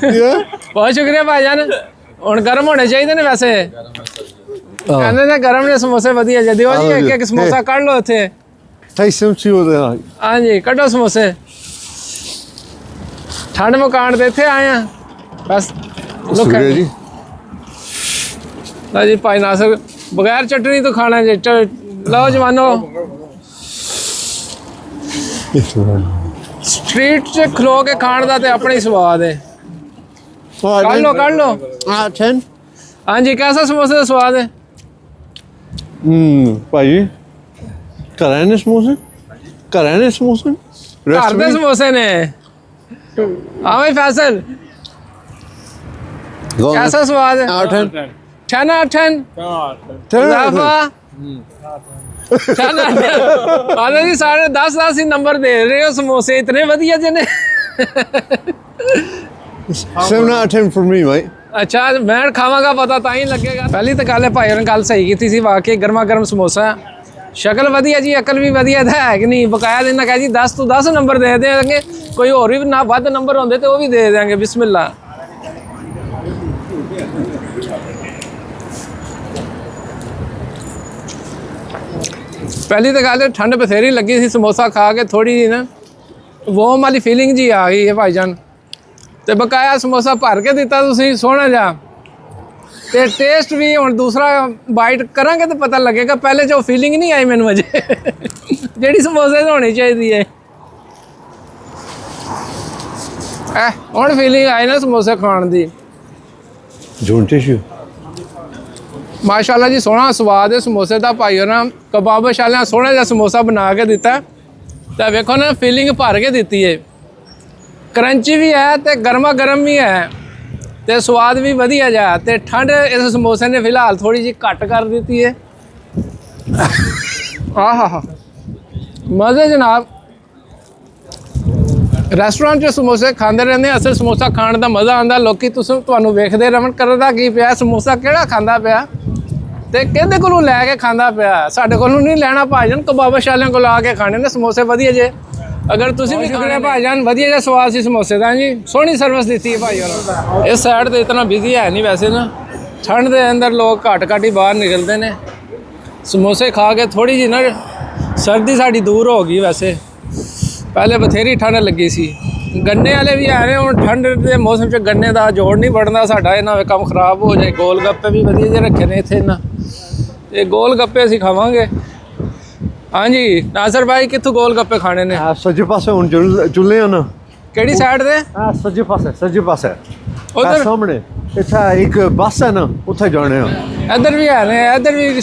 Yeah. ਬਹੁਤ ਸ਼ੁਕਰੀਆ ਭਾਈਜਾਨ। ਹੁਣ ਗਰਮ ਹੋਣੇ ਚਾਹੀਦੇ ਨੇ ਵੈਸੇ। ਕਹਿੰਦੇ ਨੇ ਗਰਮ ਨੇ ਸਮੋਸੇ ਵਧੀਆ ਜੇ। ਦਿਓ ਜੀ ਇੱਕ ਸਮੋਸਾ ਕੱਢ ਲਓ ਇੱਥੇ। Taste some too there. ਹਾਂਜੀ ਕੱਢੋ ਸਮੋਸੇ। ਠੰਡ ਮੁਕਾਣ ਤੇ ਇੱਥੇ ਆਏ ਆ ਬਸ। शुक्रिया जी। ਲਓ ਜੀ ਭਾਈ ਨਾਸਰ ਬਗੈਰ ਚਟਨੀ ਤੋਂ ਖਾਣਾ ਜੇ। ਲਓ ਜਵਾਨੋ, ਸਟਰੀਟ 'ਚ ਖਲੋ ਕੇ ਖਾਣ ਦਾ ਤੇ ਆਪਣਾ ਹੀ ਸਵਾਦ ਹੈ। ਕੱਢ ਲਓ ਕੱਢ ਲਓ। 10। ਹਾਂਜੀ ਕੈਸਾ ਸਮੋਸੇ ਦਾ ਸਵਾਦ ਹੈ? ਭਾਈ ਘਰਾਂ ਦੇ ਸਮੋਸੇ, ਘਰਾਂ ਦੇ ਸਮੋਸੇ, ਘਰ ਦੇ ਸਮੋਸੇ ਨੇ। ਹਾਂ ਭਾਈ ਫੈਸਲ ਕੈਸਾ ਸਵਾਦ ਹੈ? 10 10 out of 10 ਜ਼ਾਫਾ 10 ਆਲੇ ਜੀ ਸਾਰੇ 10 ਹੀ ਨੰਬਰ ਦੇ ਰਹੇ ਹੋ। ਸਮੋਸੇ ਇਤਨੇ ਵਧੀਆ ਜਿਹੇ ਨੇ। 7 out of 10 for me, mate. ਅੱਛਾ ਮੈਂ ਖਾਵਾਂਗਾ ਪਤਾ ਤਾਂ ਹੀ ਲੱਗੇਗਾ। ਪਹਿਲੀ ਤਾਂ ਗੱਲ ਹੈ ਭਾਈ ਨੇ ਗੱਲ ਸਹੀ ਕੀਤੀ ਸੀ, ਵਾਕਈ ਗਰਮਾ ਗਰਮ ਸਮੋਸਾ। ਸ਼ਕਲ ਵਧੀਆ ਜੀ, ਅਕਲ ਵੀ ਵਧੀਆ ਤਾਂ ਹੈ ਕਿ ਨਹੀਂ। ਬਕਾਇਆ ਦਿਨ ਕਹੇ ਜੀ 10 ਤੋਂ 10 ਨੰਬਰ ਦੇ ਦੇਣਗੇ। ਕੋਈ ਹੋਰ ਵੀ ਨਾ ਵੱਧ ਨੰਬਰ ਹੁੰਦੇ ਤੇ ਉਹ ਵੀ ਦੇ ਦੇਣਗੇ। ਬਿਸਮਿਲ੍ਲਾ। ਪਹਿਲੀ ਤਾਂ ਗੱਲ ਠੰਡ ਬਥੇਰੀ ਲੱਗੀ ਸੀ, ਸਮੋਸਾ ਖਾ ਕੇ ਥੋੜੀ ਜਿਹੀ ਨਾ ਵਾਰਮ ਵਾਲੀ ਫੀਲਿੰਗ ਜੀ ਆ ਗਈ ਹੈ ਭਾਈਜਾਨ। ਤੇ ਬਕਾਇਆ ਸਮੋਸਾ ਭਰ ਕੇ ਦਿੱਤਾ ਤੁਸੀਂ ਸੋਹਣਾ ਜਿਹਾ। ਤੇ ਟੇਸਟ ਵੀ ਹੁਣ ਦੂਸਰਾ ਬਾਈਟ ਕਰਾਂਗੇ ਤਾਂ ਪਤਾ ਲੱਗੇਗਾ। ਪਹਿਲੇ ਜੋ ਫੀਲਿੰਗ ਨਹੀਂ ਆਈ ਮੈਨੂੰ ਅਜੇ ਜਿਹੜੀ ਸਮੋਸੇ 'ਚ ਹੋਣੀ ਚਾਹੀਦੀ ਹੈ। ਹੁਣ ਫੀਲਿੰਗ ਆਈ ਨਾ ਸਮੋਸੇ ਖਾਣ ਦੀ। ਜੋਨ ਟਿਸ਼ੂ ਮਾਸ਼ਾਅੱਲਾ ਜੀ ਸੋਹਣਾ ਸਵਾਦ ਹੈ ਸਮੋਸੇ ਦਾ। ਭਾਈ ਹੋਰਾਂ ਕਬਾਬਸ਼ ਵਾਲਿਆਂ ਸੋਹਣਾ ਜਿਹਾ ਸਮੋਸਾ ਬਣਾ ਕੇ ਦਿੱਤਾ। ਤਾਂ ਵੇਖੋ ਨਾ ਫੀਲਿੰਗ ਭਰ ਕੇ ਦਿੱਤੀ ਹੈ। ਕਰੰਚੀ ਵੀ ਹੈ ਤੇ ਗਰਮਾ ਗਰਮ ਵੀ ਹੈ ਤੇ ਸਵਾਦ ਵੀ ਵਧੀਆ ਜਾ ਤੇ ਠੰਡ ਇਸ ਸਮੋਸੇ ਨੇ ਫਿਲਹਾਲ ਥੋੜੀ ਜਿਹੀ ਘੱਟ ਕਰ ਦਿੱਤੀ ਹੈ। ਆਹਾ ਮਜ਼ੇ ਜਨਾਬ। ਰੈਸਟੋਰੈਂਟ 'ਚ ਸਮੋਸੇ ਖਾਂਦੇ ਰਹਿੰਦੇ, ਅਸਲ ਸਮੋਸਾ ਖਾਣ ਦਾ ਮਜ਼ਾ ਆਉਂਦਾ। ਲੋਕੀ ਤੁਹਾਨੂੰ ਵੇਖਦੇ ਰਹਿਣ ਕਰਦਾ ਕੀ ਪਿਆ, ਸਮੋਸਾ ਕਿਹੜਾ ਖਾਂਦਾ ਪਿਆ ਤੇ ਕਿਹਦੇ ਕੋਲੋਂ ਲੈ ਕੇ ਖਾਂਦਾ ਪਿਆ। ਸਾਡੇ ਕੋਲੋਂ ਨਹੀਂ ਲੈਣਾ ਭਾਈਜਾਨ, ਕਬਾਬਸ਼ ਵਾਲਿਆਂ ਕੋਲ ਆ ਕੇ ਖਾਣੇ ਨੇ ਸਮੋਸੇ ਵਧੀਆ ਜੇ। ਅਗਰ ਤੁਸੀਂ ਵੀ ਖਾਣੇ ਭਾਈਜਾਨ, ਵਧੀਆ ਜਿਹਾ ਸਵਾਦ ਸੀ ਸਮੋਸੇ ਦਾ ਜੀ। ਸੋਹਣੀ ਸਰਵਿਸ ਦਿੱਤੀ ਹੈ ਭਾਈ ਉਹਨਾਂ। ਇਸ ਸਾਈਡ ਤੇ ਇਤਨਾ ਬਿਜ਼ੀ ਹੈ ਨਹੀਂ ਵੈਸੇ ਨਾ, ਠੰਡ ਦੇ ਅੰਦਰ ਲੋਕ ਘੱਟ ਹੀ ਬਾਹਰ ਨਿਕਲਦੇ ਨੇ। ਸਮੋਸੇ ਖਾ ਕੇ ਥੋੜੀ ਜਿਹੀ ਨਾ ਸਰਦੀ ਸਾਡੀ ਦੂਰ ਹੋ ਗਈ। ਵੈਸੇ ਪਹਿਲੇ ਬਥੇਰੀ ਠੰਡ ਲੱਗੀ ਸੀ। ਗੰਨੇ ਵਾਲੇ ਵੀ ਆ ਰਹੇ ਹੁਣ, ਠੰਡ ਦੇ ਮੌਸਮ 'ਚ ਗੰਨੇ ਦਾ ਜੋੜ ਨਹੀਂ ਬਣਦਾ ਸਾਡਾ, ਇਹਨਾਂ ਵੇ ਕੰਮ ਖਰਾਬ ਹੋ ਜਾਏ। ਗੋਲ ਗੱਪੇ ਵੀ ਵਧੀਆ ਜਿਹੇ ਰੱਖੇ ਨੇ ਇੱਥੇ ਇਹਨਾਂ, ਇਹ ਗੋਲ ਗੱਪੇ ਅਸੀਂ ਖਾਵਾਂਗੇ। ਹਾਂਜੀ ਨਾਸਰ ਭਾਈ, ਕਿੱਥੋਂ ਗੋਲ ਗੱਪੇ ਖਾਣੇ ਨੇ? ਸੱਜੇ ਪਾਸੇ ਹੁਣ ਚੁੱਲੇ ਆ ਨਾ। ਕਿਹੜੀ ਸਾਈਡ ਤੇ? ਸੱਜੇ ਪਾਸੇ ਉਧਰ ਸਾਹਮਣੇ ਇੱਥੇ ਇੱਕ ਬੱਸ ਹੈ ਨਾ, ਉੱਥੇ ਜਾਣੇ ਆ। ਇੱਧਰ ਵੀ ਹੈ ਨੇ, ਇੱਧਰ ਵੀ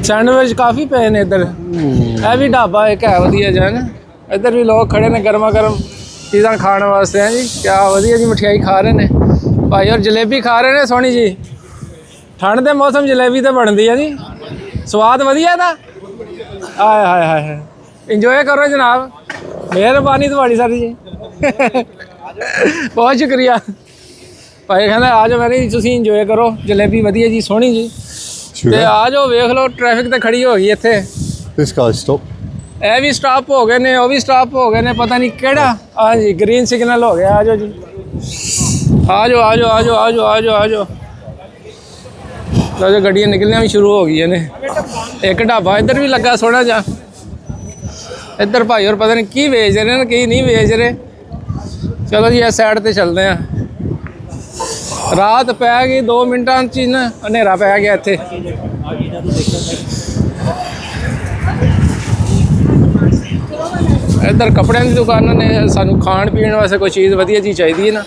ਸੈਂਡਵਿਚ ਕਾਫੀ ਪਏ ਨੇ ਇੱਧਰ। ਇਹ ਵੀ ਢਾਬਾ ਇੱਕ ਹੈ ਵਧੀਆ ਜਿਹਾ ਨਾ, ਇੱਧਰ ਵੀ ਲੋਕ ਖੜੇ ਨੇ ਗਰਮਾ ਗਰਮ ਚੀਜ਼ਾਂ ਖਾਣ ਵਾਸਤੇ। ਹੈ ਜੀ ਕਿਆ ਵਧੀਆ ਜੀ, ਮਠਿਆਈ ਖਾ ਰਹੇ ਨੇ ਭਾਈ ਔਰ ਜਲੇਬੀ ਖਾ ਰਹੇ ਨੇ ਸੋਹਣੀ ਜੀ। ਠੰਡ ਦੇ ਮੌਸਮ ਜਲੇਬੀ ਤਾਂ ਬਣਦੀ ਹੈ ਜੀ, ਸਵਾਦ ਵਧੀਆ ਇਹਦਾ। ਹਾਏ ਹਾਏ ਹਾਏ, ਇੰਜੋਏ ਕਰੋ ਜਨਾਬ, ਮਿਹਰਬਾਨੀ ਤੁਹਾਡੀ ਸਾਰੀ ਜੀ। ਬਹੁਤ ਸ਼ੁਕਰੀਆ ਭਾਈ, ਕਹਿੰਦਾ ਆ ਜਾਓ। ਮੈਂ ਤੁਸੀਂ ਇੰਜੋਏ ਕਰੋ, ਜਲੇਬੀ ਵਧੀਆ ਜੀ, ਸੋਹਣੀ ਜੀ। ਤੇ ਆ ਜਾਓ, ਵੇਖ ਲਓ ਟ੍ਰੈਫਿਕ ਤੇ ਖੜੀ ਹੋ ਗਈ ਇੱਥੇ। This guy stop. ਇਹ ਵੀ ਸਟਾਪ ਹੋ ਗਏ ਨੇ, ਉਹ ਵੀ ਸਟਾਪ ਹੋ ਗਏ ਨੇ, ਪਤਾ ਨਹੀਂ ਕਿਹੜਾ। ਹਾਂਜੀ ਗ੍ਰੀਨ ਸਿਗਨਲ ਹੋ ਗਿਆ। ਆ ਜਾਓ ਜੀ, ਆ ਜਾਓ ਆ ਜਾਓ ਆ ਜਾਓ ਆ ਜਾਓ ਆ ਜਾਓ ਆ ਜਾਓ। ਲਓ ਗੱਡੀਆਂ ਨਿਕਲਣੀਆਂ ਵੀ ਸ਼ੁਰੂ ਹੋ ਗਈਆਂ ਨੇ। ਇੱਕ ਢਾਬਾ ਇੱਧਰ ਵੀ ਲੱਗਾ ਸੋਹਣਾ ਜਿਹਾ। ਇੱਧਰ ਭਾਈ ਹੋਰ ਪਤਾ ਨਹੀਂ ਕੀ ਵੇਚ ਰਹੇ ਨੇ ਕੀ ਨਹੀਂ ਵੇਚ ਰਹੇ। ਚਲੋ ਜੀ ਇਸ ਸਾਈਡ ਤੇ ਚੱਲਦੇ ਹਾਂ। ਰਾਤ ਪੈ ਗਈ 2 ਮਿੰਟਾਂ 'ਚ ਹੀ ਨਾ, ਹਨੇਰਾ ਪੈ ਗਿਆ ਇੱਥੇ। ਇੱਧਰ ਕੱਪੜਿਆਂ ਦੀ ਦੁਕਾਨਾਂ ਨੇ। ਸਾਨੂੰ ਖਾਣ ਪੀਣ ਵਾਸਤੇ ਕੋਈ ਚੀਜ਼ ਵਧੀਆ ਜੀ ਚਾਹੀਦੀ ਹੈ ਨਾ।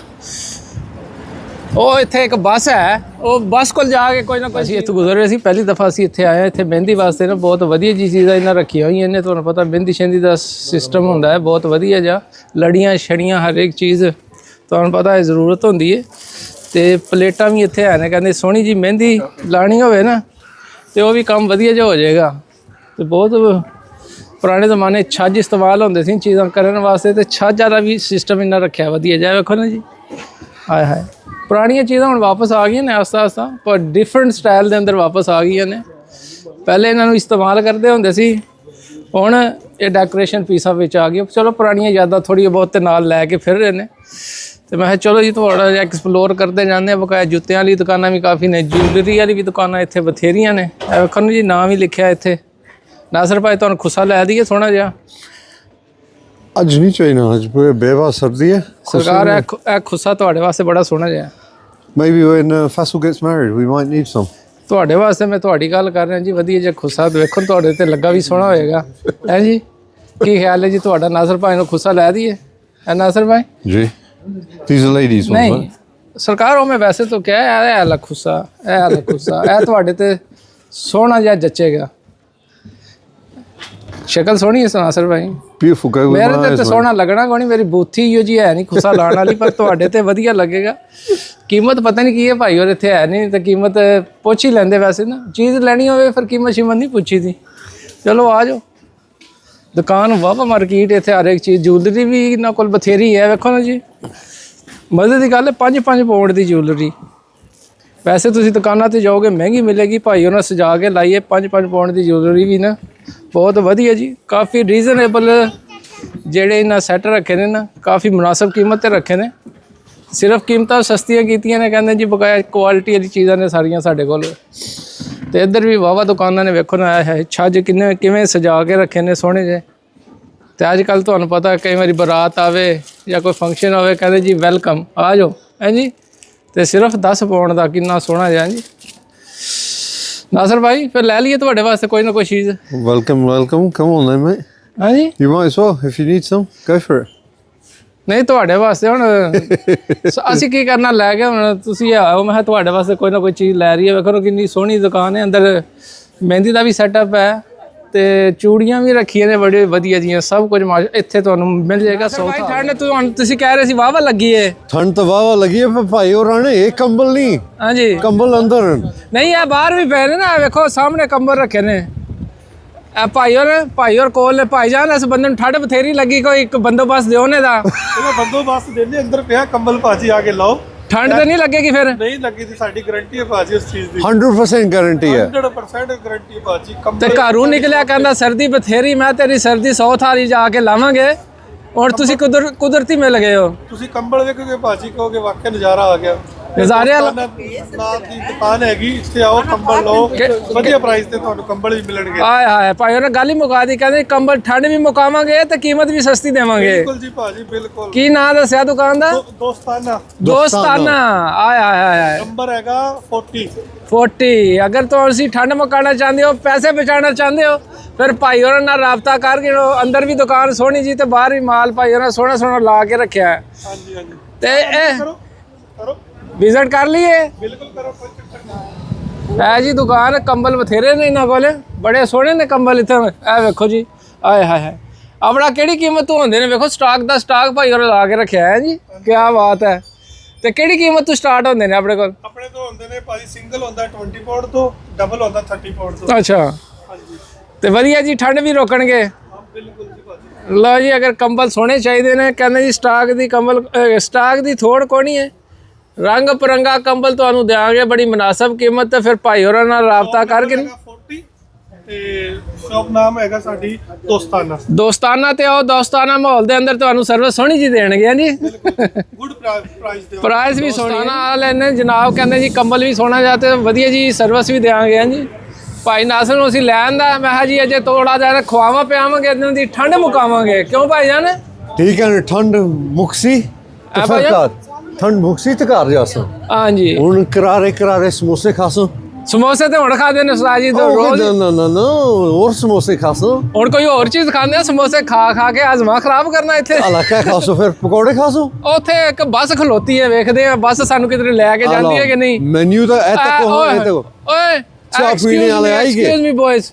ਉਹ ਇੱਥੇ ਇੱਕ ਬੱਸ ਹੈ, ਉਹ ਬੱਸ ਕੋਲ ਜਾ ਕੇ ਕੋਈ ਨਾ ਕੋਈ। ਅਸੀਂ ਇੱਥੇ ਗੁਜ਼ਰ ਰਹੇ ਸੀ, ਪਹਿਲੀ ਦਫਾ ਅਸੀਂ ਇੱਥੇ ਆਏ ਹਾਂ। ਇੱਥੇ ਮਹਿੰਦੀ ਵਾਸਤੇ ਨਾ ਬਹੁਤ ਵਧੀਆ ਜੀ ਚੀਜ਼ਾਂ ਇਹਨਾਂ ਰੱਖੀਆਂ ਹੋਈਆਂ ਨੇ। ਤੁਹਾਨੂੰ ਪਤਾ ਮਹਿੰਦੀ ਸ਼ਹਿੰਦੀ ਦਾ ਸਿਸਟਮ ਹੁੰਦਾ ਹੈ ਬਹੁਤ ਵਧੀਆ ਜਿਹਾ। ਲੜੀਆਂ ਛੜੀਆਂ ਹਰ ਇੱਕ ਚੀਜ਼ ਤੁਹਾਨੂੰ ਪਤਾ ਹੈ ਜ਼ਰੂਰਤ ਹੁੰਦੀ ਹੈ। ਤੇ ਪਲੇਟਾਂ ਵੀ ਇੱਥੇ ਹੈ ਨੇ, ਕਹਿੰਦੇ ਸੋਹਣੀ ਜੀ ਮਹਿੰਦੀ ਲਾਣੀ ਹੋਵੇ ਨਾ ਤੇ ਉਹ ਵੀ ਕੰਮ ਵਧੀਆ ਜਿਹਾ ਹੋ ਜਾਏਗਾ। ਤੇ ਬਹੁਤ ਪੁਰਾਣੇ ਜ਼ਮਾਨੇ ਛੱਜ ਇਸਤੇਮਾਲ ਹੁੰਦੇ ਸੀ ਚੀਜ਼ਾਂ ਕਰਨ ਵਾਸਤੇ, ਤੇ ਛੱਜਾਂ ਦਾ ਵੀ ਸਿਸਟਮ ਇਹਨਾਂ ਰੱਖਿਆ ਵਧੀਆ ਜਿਹਾ। ਵੇਖੋ ਨਾ ਜੀ, ਹਾਏ ਹਾਏ, ਪੁਰਾਣੀਆਂ ਚੀਜ਼ਾਂ ਹੁਣ ਵਾਪਸ ਆ ਗਈਆਂ ਨੇ ਆਸਤਾ ਆਸਤਾ, ਪਰ ਡਿਫਰੈਂਟ ਸਟਾਈਲ ਦੇ ਅੰਦਰ ਵਾਪਸ ਆ ਗਈਆਂ ਨੇ। ਪਹਿਲੇ ਇਹਨਾਂ ਨੂੰ ਇਸਤੇਮਾਲ ਕਰਦੇ ਹੁੰਦੇ ਸੀ, ਹੁਣ ਇਹ ਡੈਕੋਰੇਸ਼ਨ ਪੀਸਾਂ ਵਿੱਚ ਆ ਗਈ। ਚਲੋ ਪੁਰਾਣੀਆਂ ਯਾਦਾਂ ਥੋੜ੍ਹੀਆਂ ਬਹੁਤ ਤੇ ਨਾਲ ਲੈ ਕੇ ਫਿਰ ਰਹੇ ਨੇ। ਤੇ ਮੈਂ ਕਿਹਾ ਚਲੋ ਜੀ ਥੋੜ੍ਹਾ ਜਿਹਾ ਐਕਸਪਲੋਰ ਕਰਦੇ ਜਾਂਦੇ ਹਾਂ। ਬਕਾਇਆ ਜੁੱਤਿਆਂ ਵਾਲੀ ਦੁਕਾਨਾਂ ਵੀ ਕਾਫੀ ਨੇ, ਜਿਊਲਰੀ ਵਾਲੀ ਵੀ ਦੁਕਾਨਾਂ ਇੱਥੇ ਬਥੇਰੀਆਂ ਨੇ। ਵੇਖੋ ਨਾ ਜੀ, ਨਾਂ ਵੀ ਲਿਖਿਆ ਇੱਥੇ। ਨਾਸਰ ਭਾਈ ਤੁਹਾਨੂੰ ਖੁੱਸਾ ਲੈ ਦਈਏ ਸੋਹਣਾ ਜਿਹਾ? ਅੱਜ ਨਹੀਂ ਚਾਹੀਦਾ, ਅੱਜ ਬੇਵਾ ਸਰਦੀ ਹੈ ਸਰਕਾਰ। ਇਹ ਖੁੱਸਾ ਤੁਹਾਡੇ ਵਾਸਤੇ ਬੜਾ ਸੋਹਣਾ ਜਿਹਾ। Maybe when Faisal gets married, we might need some. ਤੁਹਾਡੇ ਵਾਸਤੇ ਮੈਂ ਤੁਹਾਡੀ ਗੱਲ ਕਰ ਰਿਹਾ ਜੀ। ਵਧੀਆ ਜਿਹਾ ਖੁੱਸਾ ਵੇਖੋ, ਤੁਹਾਡੇ ਤੇ ਲੱਗਾ ਵੀ ਸੋਹਣਾ ਹੋਏਗਾ। ਹੈ ਜੀ, ਕੀ ਖਿਆਲ ਹੈ ਜੀ ਤੁਹਾਡਾ? ਨਾਸਰ ਭਾਈ ਨੂੰ ਖੁੱਸਾ ਲੈ ਦਈਏ? ਹੈ ਨਾਸਰ ਭਾਈ ਜੀ, these are ladies ones, ਨਹੀਂ right? ਸਰਕਾਰ, ਉਹ ਮੈਂ ਵੈਸੇ ਤਾਂ ਕਿਹਾ ਇਹ ਵਾਲਾ ਖੁੱਸਾ, ਇਹ ਵਾਲਾ ਖੁੱਸਾ, ਇਹ ਤੁਹਾਡੇ ਤੇ ਸੋਹਣਾ ਜਿਹਾ ਜੱਚੇਗਾ। ਸ਼ਕਲ ਸੋਹਣੀ ਹੈ ਨਾਸਰ ਭਾਈ, Beautiful girl with my ਮੇਰੇ eyes, ਤੇ ਸੋਹਣਾ ਲੱਗਣਾ ਕੋਈ ਨਹੀਂ। ਮੇਰੀ ਬੂਥੀ ਇਹੋ ਜੀ ਹੈ ਨਹੀਂ ਖੁੱਸਾ ਲਾਉਣ ਵਾਲੀ, ਪਰ ਤੁਹਾਡੇ ਤੇ ਵਧੀਆ ਲੱਗੇਗਾ। ਕੀਮਤ ਪਤਾ ਨਹੀਂ ਕੀ ਹੈ ਭਾਈ, ਔਰ ਇੱਥੇ ਹੈ ਨਹੀਂ ਤਾਂ ਕੀਮਤ ਪੁੱਛ ਹੀ ਲੈਂਦੇ। ਵੈਸੇ ਨਾ ਚੀਜ਼ ਲੈਣੀ ਹੋਵੇ ਫਿਰ ਕੀਮਤ ਸ਼ੀਮਤ ਨਹੀਂ ਪੁੱਛੀ ਦੀ। ਚਲੋ ਆ ਜਾਓ, ਦੁਕਾਨ ਵਾਵਾ ਮਾਰਕੀਟ ਇੱਥੇ ਹਰ ਇੱਕ ਚੀਜ਼। ਜੂਲਰੀ ਵੀ ਇਹਨਾਂ ਕੋਲ ਬਥੇਰੀ ਹੈ। ਵੇਖੋ ਨਾ ਜੀ, ਮਜ਼ੇ ਦੀ ਗੱਲ ਹੈ, 5-5 ਪਾਉਂਡ ਦੀ ਜੂਲਰੀ। ਵੈਸੇ ਤੁਸੀਂ ਦੁਕਾਨਾਂ ਤੇ ਜਾਓਗੇ ਮਹਿੰਗੀ ਮਿਲੇਗੀ, ਭਾਈ ਉਹਨਾਂ ਸਜਾ ਕੇ ਲਾਈਏ। 5-5 ਪਾਉਂਡ ਦੀ ਜੂਲਰੀ ਵੀ ਨਾ ਬਹੁਤ ਵਧੀਆ ਜੀ, ਕਾਫੀ ਰੀਜ਼ਨੇਬਲ ਜਿਹੜੇ ਇਹਨਾਂ ਸੈੱਟ ਰੱਖੇ ਨੇ ਨਾ, ਕਾਫੀ ਮੁਨਾਸਬ ਕੀਮਤ ਤੇ ਰੱਖੇ ਨੇ। ਸਿਰਫ ਕੀਮਤਾਂ ਸਸਤੀਆਂ ਕੀਤੀਆਂ ਨੇ, ਕਹਿੰਦੇ ਜੀ ਬਕਾਇਆ ਕੁਆਲਿਟੀ ਵਾਲੀ ਚੀਜ਼ਾਂ ਨੇ ਸਾਰੀਆਂ ਸਾਡੇ ਕੋਲ। ਤੇ ਇੱਧਰ ਵੀ ਵਾਵਾ ਦੁਕਾਨਾਂ ਨੇ। ਵੇਖੋ ਨਾ ਹੈ ਛੱਜ ਕਿਵੇਂ ਸਜਾ ਕੇ ਰੱਖੇ ਨੇ ਸੋਹਣੇ ਜਿਹੇ। ਤੇ ਅੱਜ ਕੱਲ੍ਹ ਤੁਹਾਨੂੰ ਪਤਾ ਕਈ ਵਾਰੀ ਬਰਾਤ ਆਵੇ ਜਾਂ ਕੋਈ ਫੰਕਸ਼ਨ ਹੋਵੇ, ਕਹਿੰਦੇ ਜੀ ਵੈਲਕਮ, ਆ ਜਾਓ। ਹੈ ਜੀ, ਤੇ ਸਿਰਫ 10 ਪਾਉਂਡ ਦਾ ਕਿੰਨਾ ਸੋਹਣਾ ਜਿਹਾ ਜੀ। ਨਾਸਰ ਭਾਈ ਫਿਰ ਲੈ ਲਈਏ ਤੁਹਾਡੇ ਵਾਸਤੇ ਕੋਈ ਨਾ ਕੋਈ ਚੀਜ਼? Welcome, come on then, mate. ਹਾਂਜੀ, You might as well, if you need some, go for it. ਨਹੀਂ ਤੁਹਾਡੇ ਵਾਸਤੇ ਹੁਣ ਅਸੀਂ ਕੀ ਕਰਨਾ ਲੈ ਕੇ। ਹੁਣ ਤੁਸੀਂ ਆਓ, ਮੈਂ ਕਿਹਾ ਤੁਹਾਡੇ ਵਾਸਤੇ ਕੋਈ ਨਾ ਕੋਈ ਚੀਜ਼ ਲੈ ਰਹੀ ਹੈ। ਵੇਖੋ ਕਿੰਨੀ ਸੋਹਣੀ ਦੁਕਾਨ ਹੈ। ਅੰਦਰ ਮਹਿੰਦੀ ਦਾ ਵੀ ਸੈਟਅਪ ਹੈ, ਤੇ ਚੂੜੀਆਂ ਵੀ ਰੱਖੀਆਂ ਨੇ ਬੜੇ ਵਧੀਆ ਜੀਆਂ, ਸਭ ਕੁਝ ਇੱਥੇ ਤੁਹਾਨੂੰ ਮਿਲ ਜਾਏਗਾ। ਭਾਈ ਠੰਡ ਤੁਸੀਂ ਕਹਿ ਰਹੇ ਸੀ ਵਾਵਾ ਲੱਗੀ ਏ। ਠੰਡ ਤਾਂ ਵਾਵਾ ਲੱਗੀ ਹੈ, ਪਰ ਭਾਈ ਹੋਰਾਂ ਨੇ ਇਹ ਕੰਬਲ ਨਹੀਂ, ਹਾਂਜੀ ਕੰਬਲ ਅੰਦਰ ਹਨ। ਨਹੀਂ ਇਹ ਬਾਹਰ ਵੀ ਪਏ ਨੇ ਨਾ, ਵੇਖੋ ਸਾਹਮਣੇ ਕੰਬਲ ਰੱਖੇ ਨੇ। ਇਹ ਭਾਈ ਹੋਰ ਕੋਲ ਨੇ। ਭਾਈ ਜਾਨ ਇਸ ਬੰਦੇ ਨੂੰ ਠੰਡ ਬਥੇਰੀ ਲੱਗੀ, ਕੋਈ ਇੱਕ ਬੰਦੋਬਸਤ ਦਿਓ ਨੇ ਦਾ। ਇਹਦਾ ਬੰਦੋਬਸਤ ਦੇਣੇ, ਅੰਦਰ ਪਿਆ ਕੰਬਲ ਭਾਜੀ ਆ ਕੇ ਲਾਓ। ਠੰਡ ਤਾਂ ਨਹੀਂ ਲੱਗੇਗੀ ਫਿਰ? ਨਹੀਂ ਲੱਗੀ ਤੇ ਸਾਡੀ ਗਾਰੰਟੀ ਹੈ ਭਾਜੀ ਉਸ ਚੀਜ਼ ਦੀ। 100% ਗਾਰੰਟੀ ਹੈ, 100% ਗਾਰੰਟੀ ਹੈ ਭਾਜੀ। ਤੇ ਕੰਬਲ ਘਰੋਂ ਨਿਕਲਿਆ ਕਹਿੰਦਾ ਸਰਦੀ ਬਥੇਰੀ, ਮੈਂ ਤੇਰੀ ਸਰਦੀ 100 ਥਾਲੀ ਜਾ ਕੇ ਲਾਵਾਂਗੇ। ਔਰ ਤੁਸੀਂ ਕੁਦਰਤੀ ਮਿਲ ਗਏ ਹੋ। ਤੁਸੀਂ ਕੰਬਲ ਵੇਖੋਗੇ ਭਾਜੀ ਕਹੋਗੇ ਵਾਕਿਆ ਨਜ਼ਾਰਾ ਆ ਗਿਆ। ਨਜ਼ਾਰੇ ਵਾਲਾ ਨਾਲ ਦੀ ਦੁਕਾਨ ਹੈਗੀ, ਇੱਥੇ ਆਓ ਕੰਬਲ ਲਓ, ਵਧੀਆ ਪ੍ਰਾਈਸ ਤੇ ਤੁਹਾਨੂੰ ਕੰਬਲ ਵੀ ਮਿਲਣਗੇ। ਆਏ ਹਾਏ ਭਾਈ ਉਹਨੇ ਗੱਲ ਹੀ ਮੁਕਾ ਦੀ, ਕਹਿੰਦੇ ਕੰਬਲ ਠੰਡ ਵੀ ਮੁਕਾਵਾਂਗੇ ਤੇ ਕੀਮਤ ਵੀ ਸਸਤੀ ਦੇਵਾਂਗੇ। ਬਿਲਕੁਲ ਜੀ ਭਾਜੀ ਬਿਲਕੁਲ। ਕੀ ਨਾਂ ਦੱਸਿਆ ਦੁਕਾਨ ਦਾ? ਦੋਸਤਾਨਾ। ਦੋਸਤਾਨਾ। ਆਏ ਹਾਏ ਹਾਏ। ਨੰਬਰ ਹੈਗਾ 40। ਅਗਰ ਤੁਸੀਂ ਠੰਡ ਮੁਕਾਉਣਾ ਚਾਹੁੰਦੇ ਹੋ, ਪੈਸੇ ਬਚਾਉਣਾ ਚਾਹੁੰਦੇ ਹੋ, ਫਿਰ ਭਾਈ ਉਹਨਾਂ ਨਾਲ ਰਾਬਤਾ ਕਰਕੇ ਅੰਦਰ ਵੀ ਦੁਕਾਨ ਸੋਹਣੀ ਜੀ ਤੇ ਬਾਹਰ ਵੀ ਮਾਲ ਭਾਈ ਉਹਨਾਂ ਸੋਹਣਾ ਲਾ ਕੇ ਰੱਖਿਆ ਹੈ। ਹਾਂਜੀ ਹਾਂਜੀ ਤੇ ਇਹ ਕਰੋ ਵਿਜ਼ਿਟ ਕਰ ਲਈਏ। ਬਿਲਕੁਲ ਕਰੋ, ਕੋਈ ਚੱਕਰ ਨਹੀਂ। ਇਹ ਜੀ ਦੁਕਾਨ, ਕੰਬਲ ਬਥੇਰੇ ਨੇ ਇਹਨਾਂ ਕੋਲ, ਬੜੇ ਸੋਹਣੇ ਨੇ ਕੰਬਲ ਇੱਥੇ। ਇਹ ਵੇਖੋ ਜੀ, ਆਏ ਹਾਏ ਆਪਣਾ ਕਿਹੜੀ ਕੀਮਤ ਤੋਂ ਹੁੰਦੇ ਨੇ? ਵੇਖੋ ਸਟਾਕ ਦਾ ਸਟਾਕ ਭਾਈ ਉਹਨਾਂ ਲਾ ਕੇ ਰੱਖਿਆ ਹੈ ਜੀ, ਕੀ ਬਾਤ ਹੈ। ਤੇ ਕਿਹੜੀ ਕੀਮਤ ਤੋਂ ਸਟਾਰਟ ਹੁੰਦੇ ਨੇ ਆਪਣੇ ਕੋਲ? ਆਪਣੇ ਤੋਂ ਹੁੰਦੇ ਨੇ ਭਾਜੀ, ਸਿੰਗਲ ਹੁੰਦਾ 20 ਪਾਉਂਡ ਤੋਂ, ਡਬਲ ਹੁੰਦਾ 30 ਪਾਉਂਡ ਤੋਂ। ਅੱਛਾ, ਹਾਂਜੀ ਤੇ ਵਧੀਆ ਜੀ, ਠੰਡ ਵੀ ਰੋਕਣਗੇ। ਬਿਲਕੁਲ ਜੀ ਭਾਜੀ। ਲਓ ਜੀ, ਅਗਰ ਕੰਬਲ ਸੋਹਣੇ ਚਾਹੀਦੇ ਨੇ, ਕਹਿੰਦੇ ਜੀ ਸਟਾਕ ਦੀ ਥੋੜ ਕੋਣੀ ਹੈ, ਰੰਗ ਪਰੰਗਾ ਕੰਬਲ ਤੁਹਾਨੂੰ ਦਿਆਂਗੇ ਬੜੀ ਮੁਨਾਸਬ ਕੀਮਤ ਤੇ। ਫਿਰ ਭਾਈ ਹੋਰਾਂ ਨਾਲ ਰਾਬਤਾ ਕਰਕੇ 40 ਤੇ ਸ਼ੌਪ ਨਾਮ ਹੈਗਾ ਸਾਡੀ ਦੋਸਤਾਨਾ ਤੇ ਉਹ ਦੋਸਤਾਨਾ ਮਾਹੌਲ ਦੇ ਅੰਦਰ ਤੁਹਾਨੂੰ ਸਰਵਿਸ ਸੋਹਣੀ ਜੀ ਦੇਣਗੇ। ਹਾਂਜੀ, ਗੁੱਡ ਪ੍ਰਾਈਸ ਦੇ ਪ੍ਰਾਈਸ ਵੀ ਸੋਹਣਾ ਆ ਲੈਣੇ ਜਨਾਬ। ਕਹਿੰਦੇ ਜੀ ਕੰਬਲ ਵੀ ਸੋਹਣਾ ਜਾ ਤੇ ਵਧੀਆ ਜੀ ਸਰਵਿਸ ਵੀ ਦੇਵਾਂਗੇ। ਹਾਂਜੀ, ਭਾਈ ਨਾਸਰ ਨੂੰ ਅਸੀਂ ਲੈਣ ਦਾ, ਮੈਂ ਕਿਹਾ ਜੀ ਅਜੇ ਥੋੜਾ ਜਿਹਾ ਖਵਾਵਾਂ ਪਿਆਵਾਂਗੇ, ਇਹਨਾਂ ਦੀ ਠੰਡ ਮੁਕਾਵਾਂਗੇ। ਕਿਉਂ ਭਾਈ ਜਾਨ? ਠੀਕ ਹੈ, ਠੰਡ ਮੁਕਸੀ ਤੇ ਭਾਈ ਫਿਰ ਘਰ ਠੰਡ ਮੁਕਸੀ ਤੇ ਘਰ ਜਾਸੋ। ਹਾਂਜੀ, ਹੁਣ ਕਰਾਰੇ ਸਮੋਸੇ ਖਾਸੋ। ਸਮੋਸੇ ਤੇ ਹੁਣ ਖਾਦੇ ਨੇ ਉਸਤਾਦ ਜੀ ਰੋਜ਼। ਨਾ ਹੋਰ ਸਮੋਸੇ ਖਾਸੋ। ਹੁਣ ਕੋਈ ਹੋਰ ਚੀਜ਼ ਖਾਂਦੇ ਆ? ਸਮੋਸੇ ਖਾ ਕੇ ਆਜ਼ਮਾ ਖਰਾਬ ਕਰਨਾ ਇੱਥੇ। ਇਲਾਕਾ ਖਾਸੋ, ਫਿਰ ਪਕੌੜੇ ਖਾਸੋ। ਉੱਥੇ ਇੱਕ ਬੱਸ ਖਲੋਤੀ ਹੈ, ਵੇਖਦੇ ਆ ਬੱਸ ਸਾਨੂੰ ਕਿਧਰੇ ਲੈ ਕੇ ਜਾਂਦੀ ਹੈ ਕਿ ਨਹੀਂ। ਮੈਨੂ ਤਾਂ ਇਹ ਤੱਕ ਓਏ ਚਾਹ ਪੀਣੇ ਵਾਲੇ ਆਏਗੇ। ਐਕਸਕਿਊਜ਼ ਮੀ ਬॉयਜ਼,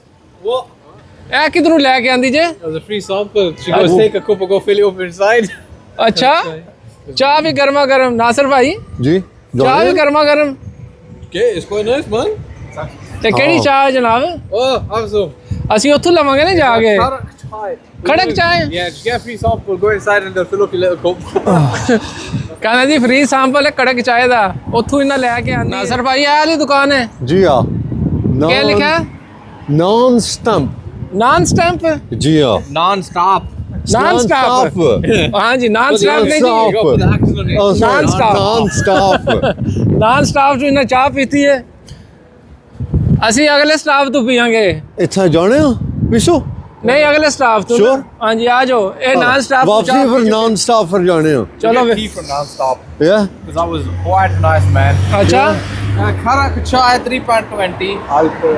ਇਹ ਕਿਧਰੋਂ ਲੈ ਕੇ ਆਂਦੀ ਜੇ? That was a free sample. She goes take a cup and go fill it up inside. ਅੱਛਾ, ਚਾਹ ਵੀ ਗਰਮਾ ਗਰਮ। ਨਾਸਰ ਭਾਈ, ਜੀ ਚਾਹ ਵੀ ਗਰਮਾ ਗਰਮ। Okay, it's quite nice, man. ਤੇ ਕਿਹੜੀ ਚਾਹ ਹੈ ਜਨਾਬ? Oh, have some. ਅਸੀਂ ਉੱਥੋਂ ਲਵਾਂਗੇ ਨਾ ਜਾ ਕੇ। Karak chai. ਖੜਕ ਚਾਹ? Yeah, just get a free sample. Go inside and they'll fill up your little cup. ਕਹਿੰਦਾ ਜੀ ਫ੍ਰੀ ਸੈਂਪਲ ਹੈ ਕੜਕ ਚਾਹ ਦਾ, ਉੱਥੋਂ ਇਹਨਾਂ ਲੈ ਕੇ ਆਂਦੀ। ਨਾਸਰ ਭਾਈ ਇਹ ਵਾਲੀ ਦੁਕਾਨ ਹੈ? ਜੀ ਆ। ਕੀ ਲਿਖਿਆ? Non stump. Non stamp? ਜੀ ਆ। Non-stop. Non stop. ਹਾਂ ਜੀ, ਨਾਨ ਸਟਾਪ ਨਹੀਂ ਜੀ, You gotta put the accent on it. Non stop. Non stop ਤੋਂ ਇਹਨਾਂ ਚਾਹ ਪੀਤੀ ਹੈ। ਅਸੀਂ ਅਗਲੇ ਸਟਾਫ ਤੋਂ ਪੀਵਾਂਗੇ। ਇੱਥੇ ਜਾਣੇ ਹੋ ਪਿੱਛੋਂ? ਨਹੀਂ, ਅਗਲੇ ਸਟਾਫ ਤੋਂ। Sure? ਹਾਂਜੀ, ਆ ਜਾਓ। ਇਹ ਨਾਨ ਸਟਾਪ ਵਾਪਸੀ ਫਿਰ ਨੌਨ ਸਟਾਪ ਫਿਰ ਜਾਣੇ ਹੋ? ਚਲੋ Get ਫਿਰ। tea for non-stop. ਯਾ Because that was quite nice, man. ਅੱਛਾ, Karak chai, £3.20. I'll pay.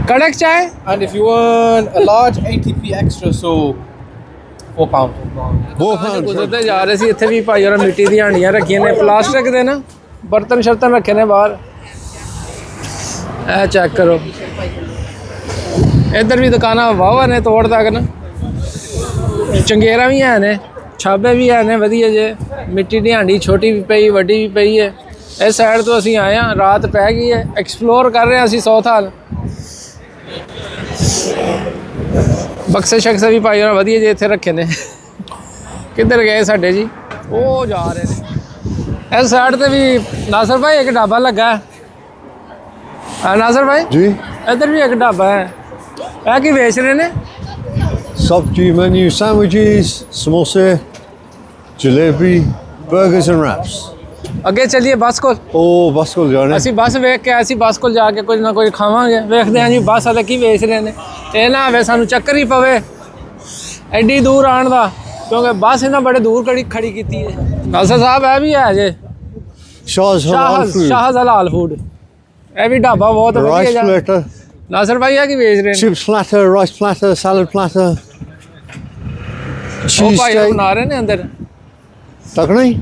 ਕੜਕ ਚਾਹ? And if you want a large 80p extra, so £4. ਉਹ ਖਾਨ ਗੁਜ਼ਰਦੇ ਜਾ ਰਹੇ ਸੀ, ਇੱਥੇ ਵੀ ਭਾਈ ਹੋਰਾਂ ਮਿੱਟੀ ਦੀਆਂ ਹਾਂਡੀਆਂ ਰੱਖੀਆਂ ਨੇ, ਪਲਾਸਟਿਕ ਦੇ ਨਾ ਬਰਤਨ ਸ਼ਰਤਨ ਰੱਖੇ ਨੇ ਬਾਹਰ। ਇਹ ਚੈੱਕ ਕਰੋ, ਇੱਧਰ ਵੀ ਦੁਕਾਨਾਂ ਵਾਹਵਾ ਨੇ ਤੋੜ ਤੱਕ ਨਾ। ਚੰਗੇਰਾਂ ਵੀ ਹੈ ਨੇ, ਛਾਬੇ ਵੀ ਹੈ ਨੇ ਵਧੀਆ ਜੇ। ਮਿੱਟੀ ਦੀ ਹਾਂਡੀ ਛੋਟੀ ਵੀ ਪਈ, ਵੱਡੀ ਵੀ ਪਈ ਹੈ। ਇਸ ਸਾਈਡ ਤੋਂ ਅਸੀਂ ਆਏ ਹਾਂ, ਰਾਤ ਪੈ ਗਈ ਹੈ, ਐਕਸਪਲੋਰ ਕਰ ਰਹੇ ਹਾਂ ਅਸੀਂ 100 ਥਾਲ। ਬਕਸੇ ਸ਼ਕਸੇ ਵੀ ਭਾਈ ਹੋਰਾਂ ਵਧੀਆ ਜੇ ਇੱਥੇ ਰੱਖੇ ਨੇ। ਕਿੱਧਰ ਗਏ ਸਾਡੇ ਜੀ? ਉਹ ਜਾ ਰਹੇ ਨੇ। ਇਸ ਸਾਈਡ ਤੇ ਵੀ ਨਾਸਰ ਭਾਈ ਇੱਕ ਢਾਬਾ ਲੱਗਾ ਹੈ। ਨਾਸਰ ਭਾਈ ਜੀ ਇੱਧਰ ਵੀ ਇੱਕ ਢਾਬਾ ਹੈ। ਇਹ ਕੀ ਵੇਚ ਰਹੇ ਨੇ? ਸਬਜ਼ੀ ਮੈਨੂ, ਸੈਂਡਵਿਚਸ, ਸਮੋਸੇ, ਜਲੇਬੀ, ਬਰਗਰਸ ਐਂਡ ਰੈਪਸ। ਅੱਗੇ ਚੱਲੀਏ ਬੱਸ ਕੋਲ। ਉਹ ਬਸ ਕੋਲ ਜਾਣੇ। ਅਸੀਂ ਬੱਸ ਵੇਖ ਕੇ ਆਏ ਸੀ, ਬੱਸ ਕੋਲ ਜਾ ਕੇ ਕੁਝ ਨਾ ਕੁਝ ਖਾਵਾਂਗੇ। ਵੇਖਦੇ ਹਾਂ ਜੀ ਬੱਸ ਵਾਲੇ ਕੀ ਵੇਚ ਰਹੇ ਨੇ। ਇਹ ਨਾ ਹੋਵੇ ਸਾਨੂੰ ਚੱਕਰ ਹੀ ਪਵੇ ਐਡੀ ਦੂਰ ਆਉਣ ਦਾ, ਕਿਉਂਕਿ ਬੱਸ ਇਹਨਾਂ ਬੜੇ ਦੂਰ ਖੜੀ ਕੀਤੀ ਹੈ। ਨਾਸਰ ਸਾਹਿਬ ਇਹ ਵੀ ਹੈ ਜੇ ਸ਼ਾਹਜ਼ ਹਲਾਲ ਫੂਡ। ਇਹ ਵੀ ਢਾਬਾ ਬਹੁਤ ਰਾਈਸ ਵਧੀਆ। ਪਲੇਟਰ, ਨਾਸਰ ਭਾਈ ਇਹ ਕੀ ਵੇਚ ਰਹੇ ਨੇ? Chips platter, rice platter, salad platter, ਉਹ ਚੀਜ਼ ਭਾਈ ਸਟੇਕ। ਬਣਾ ਰਹੇ ਨੇ ਅੰਦਰ। ਤੱਕ ਨਹੀਂ।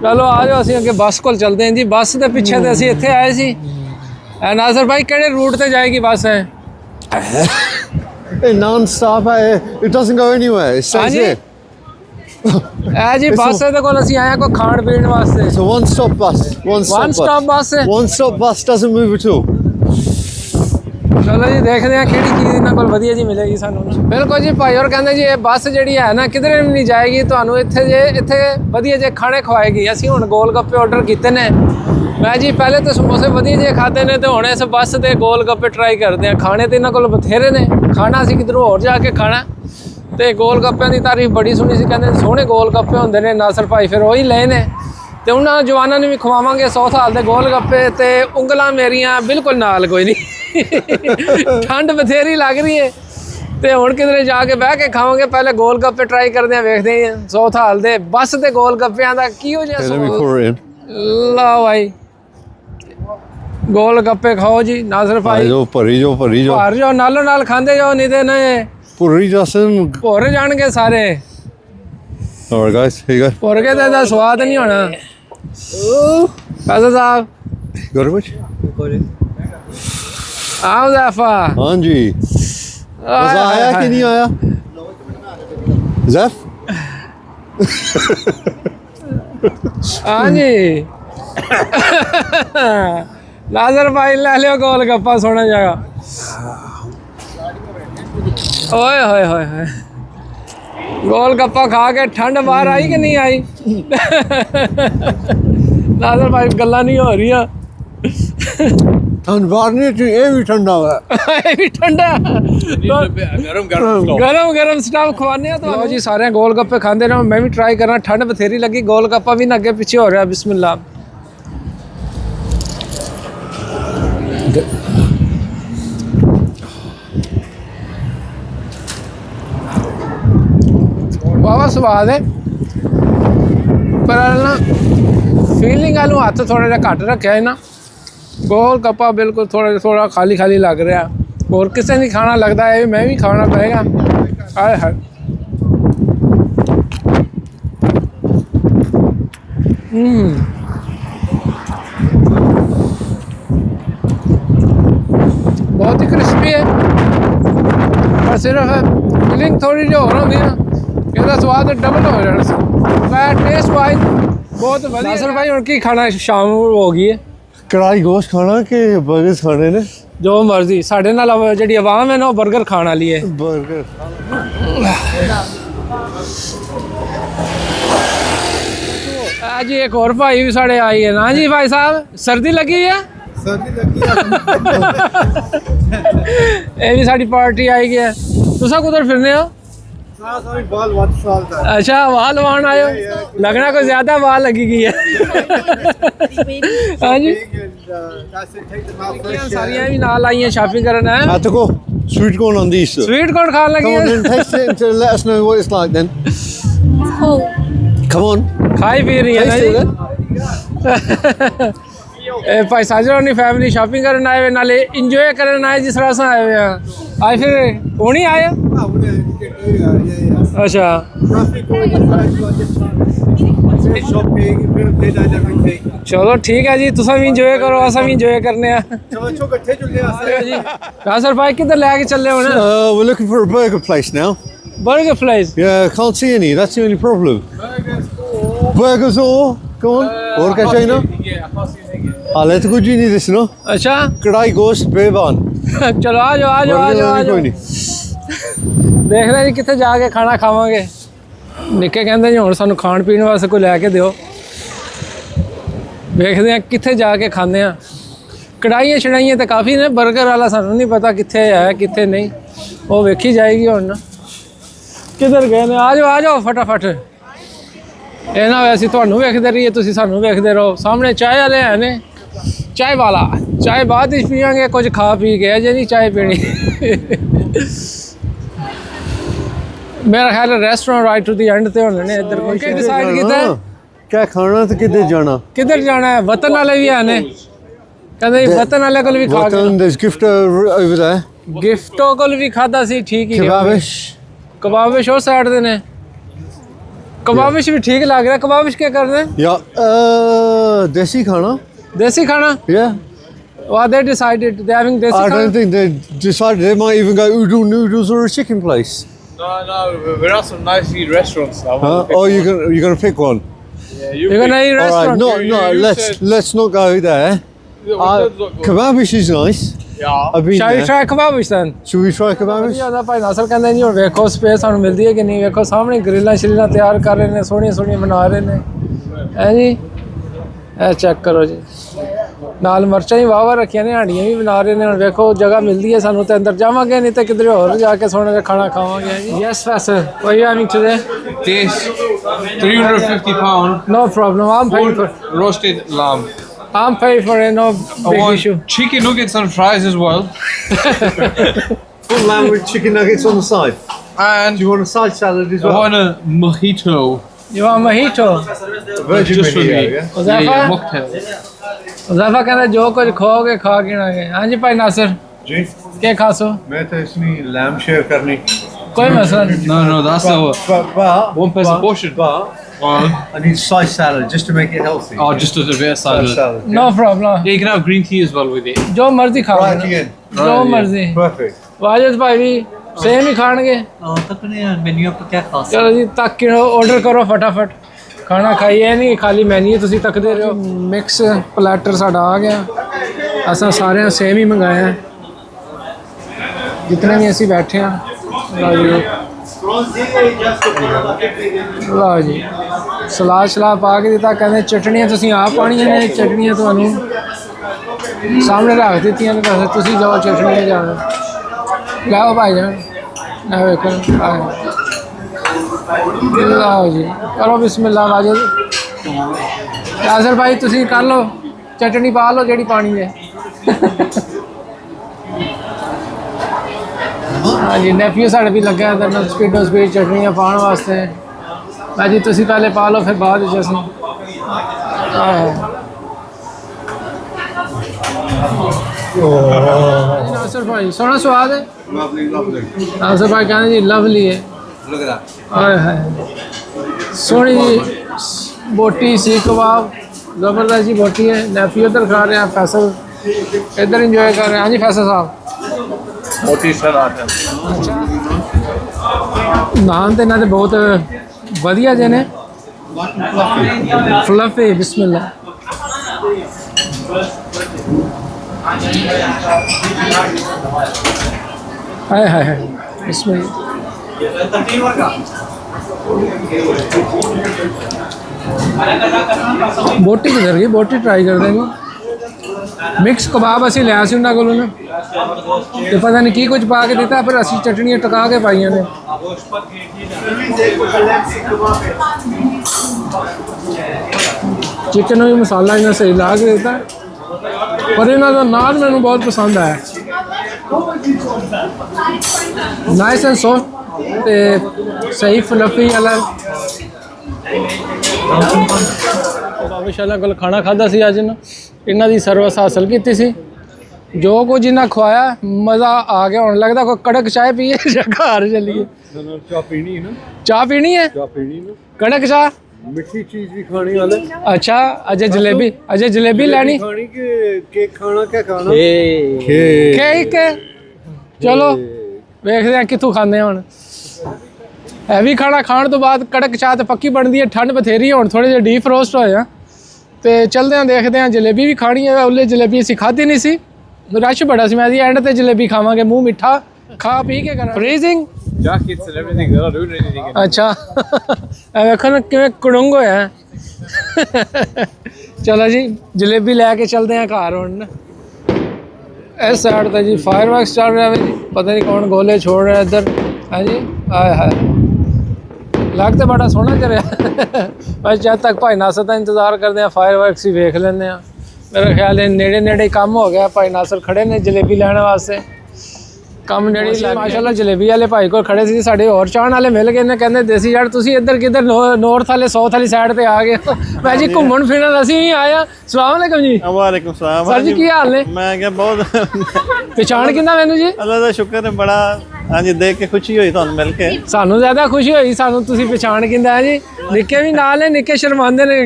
ਚਲੋ ਆ ਜਾਓ, ਅਸੀਂ ਅੱਗੇ ਬੱਸ ਕੋਲ ਚੱਲਦੇ ਹਾਂ ਜੀ। ਬੱਸ ਦੇ ਪਿੱਛੇ ਤੇ ਅਸੀਂ ਇੱਥੇ ਆਏ ਸੀ। ਨਾਸਰ ਭਾਈ ਕਿਹੜੇ ਰੂਟ ਤੇ ਜਾਏਗੀ ਬੱਸ ਹੈ? non-stop है, it doesn't go anywhere, it हाँ stays जी। here. ਇਹ ਜੀ ਬੱਸ ਦੇ ਕੋਲ ਅਸੀਂ ਆਏ ਕੋਈ ਖਾਣ ਪੀਣ ਵਾਸਤੇ It's a one-stop bus. One stop bus ਹੈ। One-stop bus doesn't move at all. ਚਲੋ ਜੀ ਦੇਖਦੇ ਆ ਕਿਹੜੀ ਚੀਜ਼ ਇਹਨਾਂ ਕੋਲ ਵਧੀਆ ਜੀ ਮਿਲੇਗੀ ਸਾਨੂੰ। ਬਿਲਕੁਲ ਜੀ ਭਾਈ ਹੋਰ ਕਹਿੰਦੇ ਜੀ ਇਹ ਬੱਸ ਜਿਹੜੀ ਹੈ ਨਾ ਕਿਧਰੇ ਵੀ ਨਹੀਂ ਜਾਏਗੀ, ਤੁਹਾਨੂੰ ਇੱਥੇ ਵਧੀਆ ਜੇ ਖਾਣੇ ਖਵਾਏਗੀ। ਅਸੀਂ ਹੁਣ ਗੋਲ ਗੱਪੇ ਆਰਡਰ ਕੀਤੇ ਨੇ। ਮੈਂ ਜੀ ਪਹਿਲੇ ਤਾਂ ਸਮੋਸੇ ਵਧੀਆ ਜੇ ਖਾਦੇ ਨੇ ਤੇ ਹੁਣ ਇਸ ਬੱਸ ਦੇ ਗੋਲ ਗੱਪੇ ਟਰਾਈ ਕਰਦੇ ਆ। ਖਾਣੇ ਤੇ ਇਹਨਾਂ ਕੋਲ ਬਥੇਰੇ ਨੇ, ਖਾਣਾ ਅਸੀਂ ਕਿਧਰੋਂ ਹੋਰ ਜਾ ਕੇ ਖਾਣਾ। ਤੇ ਗੋਲ ਗੱਪਿਆਂ ਦੀ ਤਾਰੀਫ ਬੜੀ ਸੁਣੀ ਸੀ, ਕਹਿੰਦੇ ਸੋਹਣੇ ਗੋਲ ਗੱਪੇ ਹੁੰਦੇ ਨੇ। ਨਾਸਰ ਭਾਈ ਫਿਰ ਉਹੀ ਲਏ ਨੇ ਤੇ ਉਹਨਾਂ ਜਵਾਨਾਂ ਨੂੰ ਵੀ ਖਵਾਵਾਂਗੇ 100 ਸਾਲ ਦੇ ਗੋਲ ਗੱਪੇ। ਤੇ ਉਂਗਲਾਂ ਮੇਰੀਆਂ ਬਿਲਕੁਲ ਨਾਲ ਕੋਈ ਨਹੀਂ, ਠੰਡ ਬਥੇਰੀ ਲੱਗ ਰਹੀ ਹੈ ਤੇ ਹੁਣ ਕਿਧਰੇ ਜਾ ਕੇ ਬਹਿ ਕੇ ਖਾਵਾਂਗੇ। ਪਹਿਲੇ ਗੋਲ ਗੱਪੇ ਟਰਾਈ ਕਰਦੇ ਆ, ਵੇਖਦੇ ਆ 100 ਸਾਲ ਦੇ ਬੱਸ ਦੇ ਗੋਲ ਗੱਪਿਆਂ ਦਾ ਕੀ ਹੋ Okay, let me ਜਾ। pour it in. ਲਓ ਭਾਈ ਗੋਲ ਗੱਪੇ ਖਾਓ ਜੀ। ਨਾਸਰ ਭਾਈ ਭਰੀ ਜਾਓ। ਭਰ ਜਾਓ, ਨਾਲੋਂ ਨਾਲ ਖਾਂਦੇ ਜਾਓ, ਨਹੀਂ ਤੇ ਨਾ ਭੁਰੀ ਜਾਸਨ। ਭੁਰ ਜਾਣਗੇ ਸਾਰੇ। Alright guys, here you go. ਭੁਰ ਕੇ ਤਾਂ ਇਹਦਾ ਸਵਾਦ ਨਹੀਂ ਹੋਣਾ। ਫੈਸਲ ਸਾਹਿਬ Got it, Rich? ਆਓ ਜ਼ਾਫਾ। हाँ जी। मजा आया कि नहीं आया? Zaf? हाँ जी नाजर भाई ले लियो गोल गप्पा सोना जाएगा। ओए होए होए होए गोल गप्पा खा के ठंड बाहर आई कि नहीं आई? नाजर भाई गल्ला नहीं हो रही। ठंड बाहर नहीं थी, ये भी ठंडा हुआ। ये भी ठंडा गरम गरम स्टफ खवाने तो लो जी सारे गोल गप्पे खाते रहो। मैं भी ट्राई करना, ठंड बथेरी लगी। गोल गप्पा भी ना अगे पीछे हो रहा। बिस्मिल्लाह। वाह स्वाद है पर ना फीलिंग आलू हाथ थोड़ा जहा घट रखा है ना। गोल गप्पा बिल्कुल थोड़ा खाली खाली लग रहा। और किसी नहीं खाना लगता है, मैं भी खाना पड़ेगा। हाय हाय बहुत ही क्रिस्पी है पर सिर्फ फीलिंग थोड़ी जो हो रही ना ਇਹਦਾ ਸਵਾਦ ਡਬਲ ਹੋ ਜਾਣਾ ਸੀ। ਮੈਂ ਟੇਸਟ ਵਾਈਜ਼ ਬਹੁਤ ਵਧੀਆ। ਨਾਸਰ ਭਾਈ ਹੁਣ ਕੀ ਖਾਣਾ ਸ਼ਾਮ ਹੋ ਗਈ ਹੈ? कढ़ाई गोश्त खाना कि बर्गर खाने ने? ਜੋ ਮਰਜ਼ੀ। ਸਾਡੇ ਨਾਲ ਜਿਹੜੀ ਆਵਾਮ ਹੈ ਨਾ ਉਹ 버ਗਰ ਖਾਣ ਵਾਲੀ ਹੈ। बर्गर। आज एक और भाई भी साढ़े आई है ना जी। भाई साहब सर्दी लगी है? सर्दी लगी ये भी साड़ी पार्टी आई है। तुसा कुधर फिरने हो? बाल 1 साल का। अच्छा वाल वान आयो, लगना कोई ज्यादा वाल लगी गई है। हाँ जी सारियां भी नाल आई हैं शॉपिंग करना है। I to go. Sweet corn on these. Sir. Sweet corn Khan लगी Come on है। then, taste it and let us know what it's like then. Come on. खाई पी रही है ना Taste जी। it then. ए भाई साजर अपनी फैमिली शॉपिंग करन आए हुए, नाले इंजॉय करन आए जिस तरह से आए हुए हैं। आज फिर होनी आए? अच्छा चलो ठीक है जी, तुसा भी इंजॉय करो, असा भी इंजॉय करने जी। कासर भाई किधर लेके चले हो ना? We're looking for a burger place now. Burger flies. Yeah, can't see any. That's the only problem. Burgers or? Come on. और क्या चाहिए ना? हाले तो कुछ ही नहीं दिसना। अच्छा कढ़ाई गोश्त बेबान। चलो आ जाओ आ जाओ आ जाओ आ जाओ। कोई नहीं। देख रहे जी कितने जाके खाना खावांगे। निक्के कहते जी हुण सानू खाण पीण वास्ते कोई लैके दिओ। देखते हैं कितने जाके खाने आ। कढ़ाइयाँ छड़ाइयाँ तो काफ़ी ने, बर्गर वाला सानू नहीं पता कितने है कितने नहीं, वो वेखी जाएगी हुण ना। किधर गए ने? आ जाओ फटाफट। ਇਹ ਨਾ ਹੋਇਆ ਅਸੀਂ ਤੁਹਾਨੂੰ ਵੇਖਦੇ ਰਹੀਏ, ਤੁਸੀਂ ਸਾਨੂੰ ਵੇਖਦੇ ਰਹੋ। ਸਾਹਮਣੇ ਚਾਹ ਵਾਲੇ ਹੈ ਨੇ, ਚਾਹ ਵਾਲਾ। ਚਾਹ ਬਾਅਦ ਵਿੱਚ ਪੀਵਾਂਗੇ, ਕੁਝ ਖਾ ਪੀ ਕੇ ਅਜੇ ਨਹੀਂ ਚਾਹ ਪੀਣੀ। मेरा ख्याल है restaurant right to the end ते होने ने। इधर कोई डिसाइड कीता है क्या खाना तो किधर जाना? किधर जाना है? वतन वाले भी आने कहंदे वतन वाले कोल भी खा गए। Watan, there's gift over there. गिफ्टों कोल भी खादा सी, ठीक ही। Kebabish. कबाबिश और साइड दे ने। कबाबिश भी ठीक लग रहा है। कबाबिश क्या कर रहे हैं? या देसी खाना। देसी खाना। Yeah. What they decided? They having desi I khan? don't think they decided. They might even go Udu Noodles or a chicken place. No, we're at some nice restaurants. Huh? Oh, you're gonna pick one. You're gonna eat All right, restaurant? no, You let's not go there. Kebabish is nice. Yeah. I've been Shall we there. try kebabish then? Should we try kebabish? ਜਿਆਦਾ ਭਾਈ ਨਾਸਰ ਕਹਿੰਦੇ ਨਹੀਂ ਹੁਣ ਵੇਖੋ ਸਪੇਸ ਸਾਨੂੰ ਮਿਲਦੀ ਹੈ ਕਿ ਨਹੀਂ ਵੇਖੋ ਸਾਹਮਣੇ ਗ੍ਰਿਲਾਂ ਸ਼ਰੀਲਾਂ ਤਿਆਰ ਕਰ ਰਹੇ ਨੇ ਸੋਹਣੀਆਂ ਸੋਹਣੀਆਂ ਬਣਾ ਰਹੇ ਨੇ ਹੈ ਜੀ ਇਹ ਚੈੱਕ ਕਰੋ ਜੀ ਨਾਲ ਮਿਰਚਾਂ ਹੀ ਵਾਵਾ ਰੱਖੀਆਂ ਨੇ ਹਾਂਡੀਆਂ ਵੀ ਬਣਾ ਰਹੇ ਨੇ ਹੁਣ ਵੇਖੋ ਜਗ੍ਹਾ ਮਿਲਦੀ ਹੈ ਸਾਨੂੰ ਤੇ ਅੰਦਰ ਜਾਵਾਂਗੇ ਨਹੀਂ ਤੇ ਕਿਧਰੇ ਹੋਰ ਜਾ ਕੇ ਸੋਹਣਾ ਜਿਹਾ ਖਾਣਾ ਖਾਵਾਂਗੇ ਜੀ yes ਫੈਸਰ what are you having today? This £350 No problem, I'm paying for roasted lamb. I'm paying for it, no big issue. Chicken nuggets and fries as well. Full lamb with chicken nuggets on the side. And Do you want a side salad as I well? want a mojito. You want mojito? Virgin Just for mojito, me. yeah? Uzaifa? Mocktail. Uzaifa ਕਹਿੰਦਾ ਜੋ ਕੁਝ ਖਾਓਗੇ ਖਾ ਕੇ ਆਗੇ ਹਾਂਜੀ ਭਾਈ ਨਾਸਰ जी ਕੀ ਖਾਸੋ मैं तो इसमें lamb share करनी ਕੋਈ ਮਸਲਾ ਨਹੀਂ No, that's the but one person portion. but Oh, I need side salad just to make it healthy. just a bit of Side salad. salad. no problem Yeah, you can have green tea as well with it. ਜੋ ਮਰਜ਼ੀ ਖਾਓ Right again. ਜੋ Right, ਮਰਜ਼ੀ Perfect. ਵਾਜਦ ਭਾਈ ਵੀ ਸੇਮ ਹੀ ਖਾਣਗੇ मेन्यू पर क्या खास ਚਲੋ ਜੀ ਤੱਕ ਕੇ ਆਰਡਰ ਕਰੋ ਫਟਾਫਟ ਖਾਣਾ ਖਾਈਏ ਨਹੀਂ ਖਾਲੀ ਮੈਨੂ ਤੁਸੀਂ ਤੱਕਦੇ ਰਹੋ ਮਿਕਸ ਪਲੈਟਰ ਸਾਡਾ ਆ ਗਿਆ ਅਸਾਂ ਸਾਰਿਆਂ ਸੇਮ ਹੀ ਮੰਗਾਇਆ ਜਿਤਨੇ ਵੀ ਅਸੀਂ ਬੈਠੇ ਆ ਲਓ ਜੀ ਸਲਾਦ ਸ਼ਲਾਦ ਪਾ ਕੇ ਦਿੱਤਾ ਕਹਿੰਦੇ ਚਟਣੀਆਂ ਤੁਸੀਂ ਆਪ ਪਾਣੀਆਂ ਨੇ ਚਟਣੀਆਂ ਤੁਹਾਨੂੰ ਸਾਹਮਣੇ ਰੱਖ ਦਿੱਤੀਆਂ ਨੇ ਬਸ ਤੁਸੀਂ ਜਾਓ ਚਟਣੀਆਂ ਜਾਓ ਲਾਓ ਭਾਈ ਜਾਨ ਨਾ ਵੇਖੋ ਲਓ ਜੀ ਕਰੋ ਬਿਸਮਿਲ੍ਲਾ ਵਾਜਦ ਯਾਸਰ ਭਾਈ ਤੁਸੀਂ ਕਰ ਲਓ ਚਟਣੀ ਪਾ ਲਓ ਜਿਹੜੀ ਪਾਣੀ ਹੈ ਹਾਂਜੀ ਨੈਫੀਓ ਸਾਡੇ ਵੀ ਲੱਗਾ ਤਾਂ ਨਾ ਸਪੀਡੋ ਸਪੀਡ ਚਟਣੀਆਂ ਪਾਉਣ ਵਾਸਤੇ ਭਾਜੀ ਤੁਸੀਂ ਪਹਿਲੇ ਪਾ ਲਓ ਫਿਰ ਬਾਅਦ ਵਿੱਚ ਅਸੀਂ ਨਾਸਰ ਭਾਈ ਸੋਹਣਾ ਸਵਾਦ ਹੈ ਨਾਸਰ ਭਾਈ ਕਹਿੰਦੇ ਜੀ ਲਵਲੀ ਹੈ ਹਾਏ ਹਾਏ ਸੋਹਣੀ ਜੀ ਬੋਟੀ ਸੀ ਕਬਾਬ ਜ਼ਬਰਦਸਤ ਜੀ ਬੋਟੀ ਹੈ ਨੈਫੀ ਉਧਰ ਖਾ ਰਹੇ ਆ ਫੈਸਲ ਇੱਧਰ ਇੰਜੋਏ ਕਰ ਰਹੇ ਹਾਂ ਹਾਂਜੀ ਫੈਸਲ ਸਾਹਿਬ Moti salad. ਨਾਨ ਤੇ ਇਹਨਾਂ ਦੇ ਬਹੁਤ ਵਧੀਆ ਜੇ ਨੇ ਫਲਫੀ ਬਿਸਮਿਲ੍ਲਾ ਹਾਏ ਹਾਏ ਹਾਏ ਬਿਸਮਿਲ੍ਲਾ ਬੋਟੀ ਕਿਧਰ ਗਈ ਬੋਟੀ ਟਰਾਈ ਕਰਦੇ ਨੇ ਮਿਕਸ ਕਬਾਬ ਅਸੀਂ ਲਿਆ ਸੀ ਉਹਨਾਂ ਕੋਲੋਂ ਨਾ ਤੇ ਪਤਾ ਨਹੀਂ ਕੀ ਕੁਝ ਪਾ ਕੇ ਦਿੱਤਾ ਫਿਰ ਅਸੀਂ ਚਟਣੀਆਂ ਟਕਾ ਕੇ ਪਾਈਆਂ ਨੇ ਚਿਕਨ ਵੀ ਮਸਾਲਾ ਇਹਨਾਂ ਸਹੀ ਲਾ ਕੇ ਦਿੱਤਾ ਪਰ ਇਹਨਾਂ ਦਾ ਨਾਨ ਮੈਨੂੰ ਬਹੁਤ ਪਸੰਦ ਆਇਆ ਨਾਈਸ ਐਂਡ ਸੌਫਟ ਤੇ ਸਹੀ ਫਲਫੀ ਵਾਲਾ ਬਾਬਾ ਕੋਲ ਖਾਣਾ ਖਾਦਾ ਸੀ ਅੱਜ ਇਹਨਾਂ ਦੀ ਸਰਵਿਸ ਹਾਸਲ ਕੀਤੀ ਸੀ ਜੋ ਕੁਝ ਇਹਨਾਂ ਖਵਾਇਆ ਮਜ਼ਾ ਆ ਗਿਆ ਹੁਣ ਲੱਗਦਾ ਕੋਈ ਕੜਕ ਚਾਹ ਪੀਏ ਜਾਂ ਘਰ ਚੱਲੀਏ ਚਾਹ ਪੀਣੀ ਹੈ ਨਾ ਚਾਹ ਪੀਣੀ ਹੈ ਚਾਹ ਪੀਣੀ ਨਾ ਕੜਕ ਚਾਹ ਮਿੱਠੀ ਚੀਜ਼ ਵੀ ਖਾਣੀ ਵਾਲੇ अच्छा अजय जलेबी लेनी खानी के केक खाना क्या खाना केक चलो देखते हैं कितों खाने हुण हैवी खाना खाने तो बाद कड़क चाह तो पक्की बनती है ठंड बथेरी हुण थोड़े जे डीप रोस्ट होए तो चलते हैं देखते हैं जलेबी भी खानी है उल्ले जलेबी असीं खाधी नहीं सी रश बड़ा सी मैं एंड ते जलेबी खावांगे मूँह मिठा खा पी के करा freezing Jackets and everything, they're not doing anything. अच्छा ਵੇਖੋ ਨਾ ਕਿਵੇਂ ਕੁੜੰਗ ਹੋਇਆ ਚਲੋ ਜੀ ਜਲੇਬੀ ਲੈ ਕੇ ਚੱਲਦੇ ਹਾਂ ਘਰ ਹੁਣ ਇਸ ਸਾਈਡ ਤੇ ਜੀ ਫਾਇਰ ਵਰਕਸ ਚੱਲ ਰਿਹਾ ਹੈ ਜੀ ਪਤਾ ਨਹੀਂ ਕੌਣ ਗੋਲੇ ਛੋੜ ਰਿਹਾ ਇੱਧਰ ਹੈ ਜੀ ਆਏ ਹਾਏ ਲੱਗ ਤੇ ਬੜਾ ਸੋਹਣਾ ਚ ਰਿਹਾ ਬਸ ਜਦ ਤੱਕ ਭਾਈ ਨਾਸਰ ਦਾ ਇੰਤਜ਼ਾਰ ਕਰਦੇ ਆ ਫਾਇਰ ਵਰਕਸ ਹੀ ਵੇਖ ਲੈਂਦੇ ਆ ਮੇਰਾ ਖਿਆਲ ਹੈ ਨੇੜੇ ਨੇੜੇ ਕੰਮ ਹੋ ਗਿਆ ਭਾਈ ਨਾਸਰ ਖੜੇ ਨੇ ਜਲੇਬੀ ਲੈਣ ਵਾਸਤੇ ਕੰਮ ਨੇੜੇ ਹੀ ਮਾਸ਼ਾਅੱਲਾ ਜਲੇਬੀ ਵਾਲੇ ਭਾਈ ਕੋਲ ਖੜੇ ਸੀ ਸਾਡੇ ਹੋਰ ਚਾਹਣ ਵਾਲੇ ਮਿਲ ਗਏ ਨੇ ਕਹਿੰਦੇ ਦੇਸੀ ਯਾਰ ਤੁਸੀਂ ਇੱਧਰ ਕਿੱਧਰ ਨੌਰਥ ਵਾਲੇ ਸਾਊਥ ਵਾਲੀ ਸਾਈਡ ਤੇ ਆ ਗਏ ਮੈਂ ਜੀ ਘੁੰਮਣ ਫਿਰਨ ਅਸੀਂ ਵੀ ਆਏ ਆ ਸਲਾਮ ਅਲੈਕਮ ਜੀ ਵਾਲੇਕੁਮ ਸਲਾਮ ਸਰ ਜੀ ਕੀ ਹਾਲ ਨੇ ਮੈਂ ਕਿਹਾ ਬਹੁਤ ਪਛਾਣ ਕਿੰਨਾ ਮੈਨੂੰ ਜੀ ਅੱਲਾ ਦਾ ਸ਼ੁਕਰ ਹੈ ਬੜਾ ਹਾਂਜੀ ਦੇਖ ਕੇ ਖੁਸ਼ੀ ਹੋਈ ਤੁਹਾਨੂੰ ਮਿਲ ਕੇ ਸਾਨੂੰ ਜ਼ਿਆਦਾ ਖੁਸ਼ੀ ਹੋਈ ਸਾਨੂੰ ਤੁਸੀਂ ਪਛਾਣ ਕਿੰਦਾ ਹੈ ਜੀ ਨਿੱਕੇ ਵੀ ਨਾਲ ਨੇ ਨਿੱਕੇ ਸ਼ਰਮਾਉਂਦੇ ਨੇ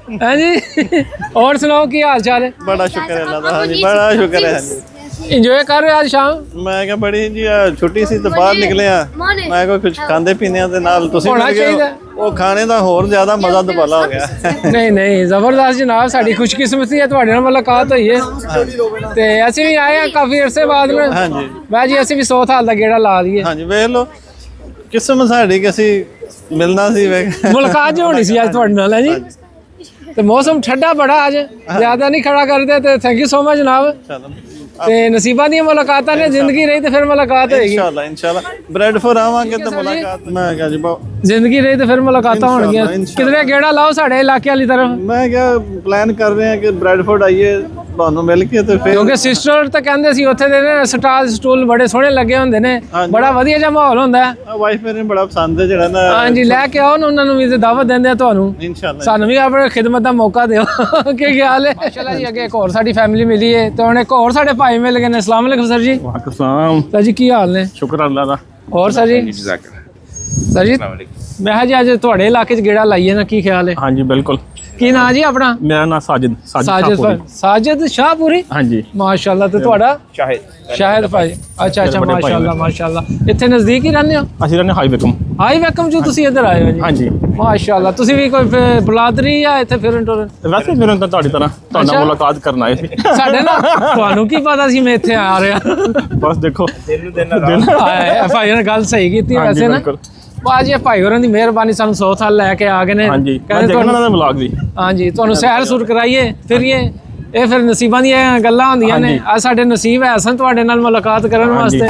हैं जी और सुनाओ की हाल चाल है बड़ा शुक्र है अल्लाह दा हाँ जी बड़ा शुक्र है हाँ जी इंजॉय कर रहे हो आज शाम ਮੈਂ ਕਿਹਾ ਬੜੀ ਜੀ ਛੁੱਟੀ ਸੀ ਤੇ ਬਾਹਰ ਨਿਕਲੇ ਆ ਮੈਂ ਕਿਹਾ ਕੁਝ ਖਾਂਦੇ ਪੀਂਦੇ ਆ ਤੇ ਨਾਲ ਤੁਸੀਂ ਹੋਣਾ ਮਿਲ ਗਏ ਚਾਹੀਦਾ। ਉਹ ਖਾਣੇ ਦਾ ਹੋਰ ਜ਼ਿਆਦਾ ਮਜ਼ਾ ਦੁਬਾਲਾ ਹੋ ਗਿਆ ਨਹੀਂ ਨਹੀਂ ਜ਼ਬਰਦਸਤ ਜਨਾਬ ਸਾਡੀ ਖੁਸ਼ਕਿਸਮਤੀ ਹੈ ਤੁਹਾਡੇ ਨਾਲ ਮੁਲਾਕਾਤ ਹੋਈ ਹੈ ਤੇ ਅਸੀਂ ਵੀ ਆਏ ਆ ਕਾਫੀ ਅਰਸੇ ਬਾਅਦ ਨਾ ਹਾਂਜੀ ਮੈਂ ਜੀ ਅਸੀਂ ਵੀ 100 ਸਾਲ ਦਾ ਗੇੜਾ ਲਾ ਲਈਏ ਹਾਂਜੀ ਵੇਖ ਲਓ ਕਿਸਮਤ ਸਾਡੀ ਕਿ ਅਸੀਂ ਮਿਲਣਾ ਸੀ ਵੇਖ ਮੁਲਾਕਾਤ ਜੋ ਹੋਣੀ ਸੀ ਅੱਜ ਤੁਹਾਡੇ ਨਾਲ ਹੈ ਜੀ ਤੇ ਮੌਸਮ ਠੰਡਾ ਬੜਾ ਅੱਜ ਜ਼ਿਆਦਾ ਨਹੀਂ ਖੜਾ ਕਰਦੇ ਤੇ ਥੈਂਕ ਯੂ ਸੋ ਮਚ ਜਨਾਬ ਚਲੋ ਤੇ ਨਸੀਬਾਂ ਦੀਆਂ ਮੁਲਾਕਾਤਾਂ ਨੇ ਜ਼ਿੰਦਗੀ ਰਹੀ ਤੇ ਫਿਰ ਮੁਲਾਕਾਤ ਹੋਏਗੀ ਇਨਸ਼ਾਅੱਲਾ ਬ੍ਰੈਡਫੋਰਡ ਆਵਾਂਗੇ ਤੇ ਮੁਲਾਕਾਤ ਮੈਂ ਕਿਹਾ ਜੀ ਜ਼ਿੰਦਗੀ ਰਹੀ ਤੇ ਫਿਰ ਮੁਲਾਕਾਤਾਂ ਹੋਣਗੀਆਂ ਕਿਧਰੇ ਗੇੜਾ ਲਾਓ ਸਾਡੇ ਇਲਾਕੇ ਵਾਲੀ ਤਰਫ ਮੈਂ ਕਿਹਾ ਪਲਾਨ ਕਰ ਰਹੇ ਹਾਂ ਕਿ ਬ੍ਰੈਡਫੋਰਡ ਆਈਏ ਤੁਹਾਨੂੰ ਮਿਲ ਕੇ ਤੇ ਫਿਰ ਕਿਉਂਕਿ ਸਿਸਟਰ ਤਾਂ ਕਹਿੰਦੇ ਸੀ ਉੱਥੇ ਦੇ ਨੇ ਸਟਾਲ ਸਟੂਲ ਬੜੇ ਸੋਹਣੇ ਲੱਗੇ ਹੁੰਦੇ ਨੇ ਬੜਾ ਵਧੀਆ ਜਿਹਾ ਮਾਹੌਲ ਹੁੰਦਾ ਹੈ ਵਾਈਫ ਮੇਰੇ ਨੂੰ ਬੜਾ ਪਸੰਦ ਹੈ ਜਿਹੜਾ ਨਾ ਹਾਂਜੀ ਲੈ ਕੇ ਆਓ ਨਾ ਉਹਨਾਂ ਨੂੰ ਵੀ ਤੇ ਦਾਵਤ ਦਿੰਦੇ ਆ ਤੁਹਾਨੂੰ ਇਨਸ਼ਾਅੱਲਾ ਸਾਨੂੰ ਵੀ ਆਪਣੇ ਖਿਦਮਤ ਦਾ ਮੌਕਾ ਦਿਓ ਕੀ ਖਿਆਲ ਹੈ ਮਾਸ਼ਾਅੱਲਾ ਜੀ ਅੱਗੇ ਇੱਕ ਹੋਰ ਸਾਡੀ ਫੈਮਿਲੀ ਮਿਲੀ ਹੈ ਤੇ ਹੁਣ ਇੱਕ ਹੋਰ ਸਾਡੇ ਭਾਈ ਮਿਲ ਗਏ ਨੇ ਅਸਲਾਮ ਅਲੈਕੁਮ ਸਰ ਜੀ वालेकुम ਸਰ ਜੀ ਕੀ ਹਾਲ ਨੇ शुक्र अल्लाह दा ਹੋਰ ਸਰ ਜੀ ਸਰ ਜੀ ਮੈਂ ਕਿਹਾ ਜੀ ਅੱਜ ਤੁਹਾਡੇ ਇਲਾਕੇ 'ਚ ਗੇੜਾ ਲਾਈਏ ਨਾ ਕੀ ਖਿਆਲ ਹੈ हाँ जी बिल्कुल ਕੀ ਨਾਂ ਜੀ ਆਪਣਾ मेरा नाम साजिद ਸਾਜਿਦ ਸ਼ਾਹਪੁਰੀ हाँ जी ਮਾਸ਼ਾਅੱਲਾ ਤੇ ਤੁਹਾਡਾ ਸ਼ਾਹਿਦ ਭਾਈ ਅੱਛਾ ਅੱਛਾ ਮਾਸ਼ਾਅੱਲਾ ਮਾਸ਼ਾਅੱਲਾ ਇੱਥੇ ਨਜ਼ਦੀਕ ਹੀ ਰਹਿੰਦੇ ਹੋ ਅਸੀਂ ਰਹਿੰਦੇ ਹਾਈ ਵੇਕਮ ਹਾਈ ਵੈਲਕਮ ਜੋ ਤੁਸੀਂ ਇੱਧਰ ਆਏ ਹੋ ਜੀ हाँ जी ਮਾਸ਼ਾਅੱਲਾ ਤੁਸੀਂ ਵੀ ਕੋਈ ਬਲਾਦਰੀ ਜਾਂ ਇੱਥੇ ਫਿਰਨ ਟੁਰਨ ਵੈਸੇ ਮੇਰੇ ਤਾਂ ਤੁਹਾਡੀ ਤਰ੍ਹਾਂ ਤੁਹਾਡਾ ਮੁਲਾਕਾਤ ਕਰਨ ਆਏ ਸੀ ਸਾਡੇ ਨਾਲ ਤੁਹਾਨੂੰ ਕੀ ਪਤਾ ਸੀ ਮੈਂ ਇੱਥੇ ਆ ਰਿਹਾ ਬਸ ਦੇਖੋ ਭਾਈ ਨੇ ਗੱਲ ਸਹੀ ਕੀਤੀ ਹਾਂਜੀ, ਵੈਸੇ ਨਾ ਬਿਲਕੁਲ। ਬਾਜੀ ਭਾਈ ਹੋਰਾਂ ਦੀ ਮਿਹਰਬਾਨੀ ਸਾਨੂੰ 100 ਸਾਲ ਲੈ ਕੇ ਆ ਗਏ ਨੇ ਹਾਂਜੀ ਮੈਂ ਕਹਿੰਦੇ ਦੇਖਣਾ ਤੁਹਾਨੂੰ ਦਾ ਵਲੌਗ ਵੀ ਹਾਂਜੀ ਤੁਹਾਨੂੰ ਸੈਰ ਸੁਰ ਕਰਾਈਏ ਫਿਰੀਏ ਇਹ ਫਿਰ ਨਸੀਬਾਂ ਦੀਆਂ ਗੱਲਾਂ ਹੁੰਦੀਆਂ ਨੇ ਆ ਸਾਡੇ ਨਸੀਬ ਹੈ ਅਸਾਂ ਤੁਹਾਡੇ ਨਾਲ ਮੁਲਾਕਾਤ ਕਰਨ ਵਾਸਤੇ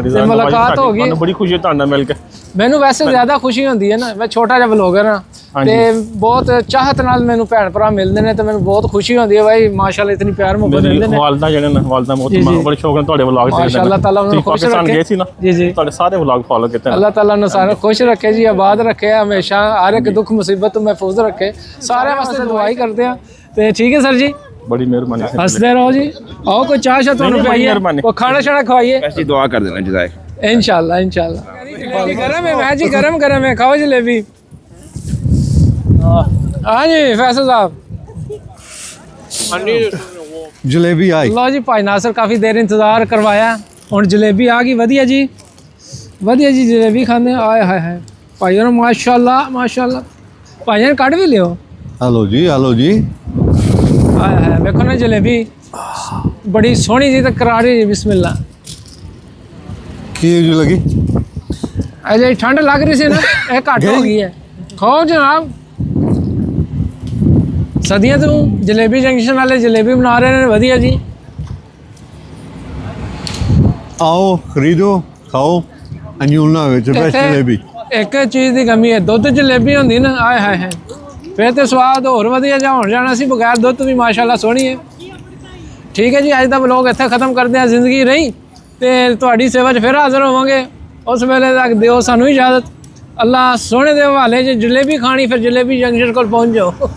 ਤੇ ਮੁਲਾਕਾਤ ਹੋ ਗਈ ਮੈਨੂੰ ਬੜੀ ਖੁਸ਼ੀ ਹੈ ਤੁਹਾਡੇ ਨਾਲ ਮਿਲ ਕੇ ਮੈਨੂੰ ਵੈਸੇ ਜ਼ਿਆਦਾ ਖੁਸ਼ੀ ਹੁੰਦੀ ਹੈ ਨਾ ਮੈਂ ਛੋਟਾ ਜਿਹਾ ਵਲੋਗਰ ਹਾਂ ਤੇ ਬਹੁਤ ਚਾਹਤ ਨਾਲ ਮੈਨੂੰ ਭੈਣ ਭਰਾ ਮਿਲਦੇ ਨੇ ਤੇ ਮੈਨੂੰ ਬਹੁਤ ਖੁਸ਼ੀ ਹੁੰਦੀ ਹੈ ਭਾਈ ਮਾਸ਼ਾਅੱਲਾ ਇਤਨੀ ਪਿਆਰ ਮੁਹੱਬਤ ਦਿੰਦੇ ਨੇ ਵਾਲਦਾ ਜਿਹੜੇ ਨੇ ਵਾਲਦਾ ਬਹੁਤ ਬੜੇ ਸ਼ੌਕ ਨਾਲ ਤੁਹਾਡੇ ਵਲੌਗ ਦੇਖਦੇ ਨੇ ਮਾਸ਼ਾਅੱਲਾ ਤਾਲਾ ਉਹਨਾਂ ਨੂੰ ਖੁਸ਼ ਰੱਖੇ ਗਏ ਸੀ ਨਾ ਜੀ ਜੀ ਤੁਹਾਡੇ ਸਾਰੇ ਵਲੌਗ ਫੋਲੋ ਕੀਤੇ ਨੇ ਅੱਲਾਹ ਤਾਲਾ ਨੂੰ ਸਾਰਾ ਖੁਸ਼ ਰੱਖੇ ਜੀ ਆਬਾਦ ਰੱਖੇ ਹਮੇਸ਼ਾ ਹਰ ਇੱਕ ਦੁੱਖ ਮੁਸੀਬਤ ਤੋਂ ਮਹਿਫੂਜ਼ ਰੱਖੇ ਸਾਰਿਆਂ ਵਾਸਤੇ ਦੁਆ ਹੀ ਕਰਦੇ ਆ ਤੇ ਠੀਕ ਹੈ ਸਰ ਜੀ ਬੜੀ ਮਿਹਰਬਾਨੀ ਹੱਸਦੇ ਰਹੋ ਜੀ ਆਓ ਕੋਈ ਚਾਹ ਸ਼ਾ ਤੁਹਾਨੂੰ ਪਿਆਈਏ ਕੋਈ ਖਾਣਾ ਸ਼ਾਣਾ ਖਵਾਈਏ ऐसी दुआ कर देना जज़ाक इंशाल्लाह इंशाल्लाह गरम है मैं जी गरम गरम है खाओ जलेबी हाँ जी फैसल साहब जलेबी आई लो जी भाई नासिर काफ़ी देर इंतज़ार करवाया और जलेबी आ गई वधिया जी जलेबी खाने आए हाय हाय भाई माशाल्लाह माशाल्लाह भाई कट भी लियो हेलो जी आए हाय देखो ना जलेबी बड़ी सोहनी जी तो करारी जी बिस्मिल्लाह की जी लगी अजे ठंड लग रही सी ना ये घट हो गई है खाओ जनाब सदियां तो जलेबी जंक्शन वाले जलेबी बना रहे हैं वधिया जी आओ खरीदो खाओ अंजुलना बेस्ट जलेबी एक चीज़ की कमी है दुध जलेबी होंगी ना आए हाय हाय फिर तो स्वाद होर वधिया जा हो जाना सी बगैर दुध भी माशाल्लाह सोहनी है ठीक है जी अज का व्लॉग इत्थे खत्म करते हैं जिंदगी रही तो तुहाडी सेवा च फिर हाज़र होवांगे उस वेले तक दिओ सानू इजाज़त अल्लाह सोहने दे हवाले च जलेबी खानी फिर जलेबी जंक्शन कोल पहुँच जाओ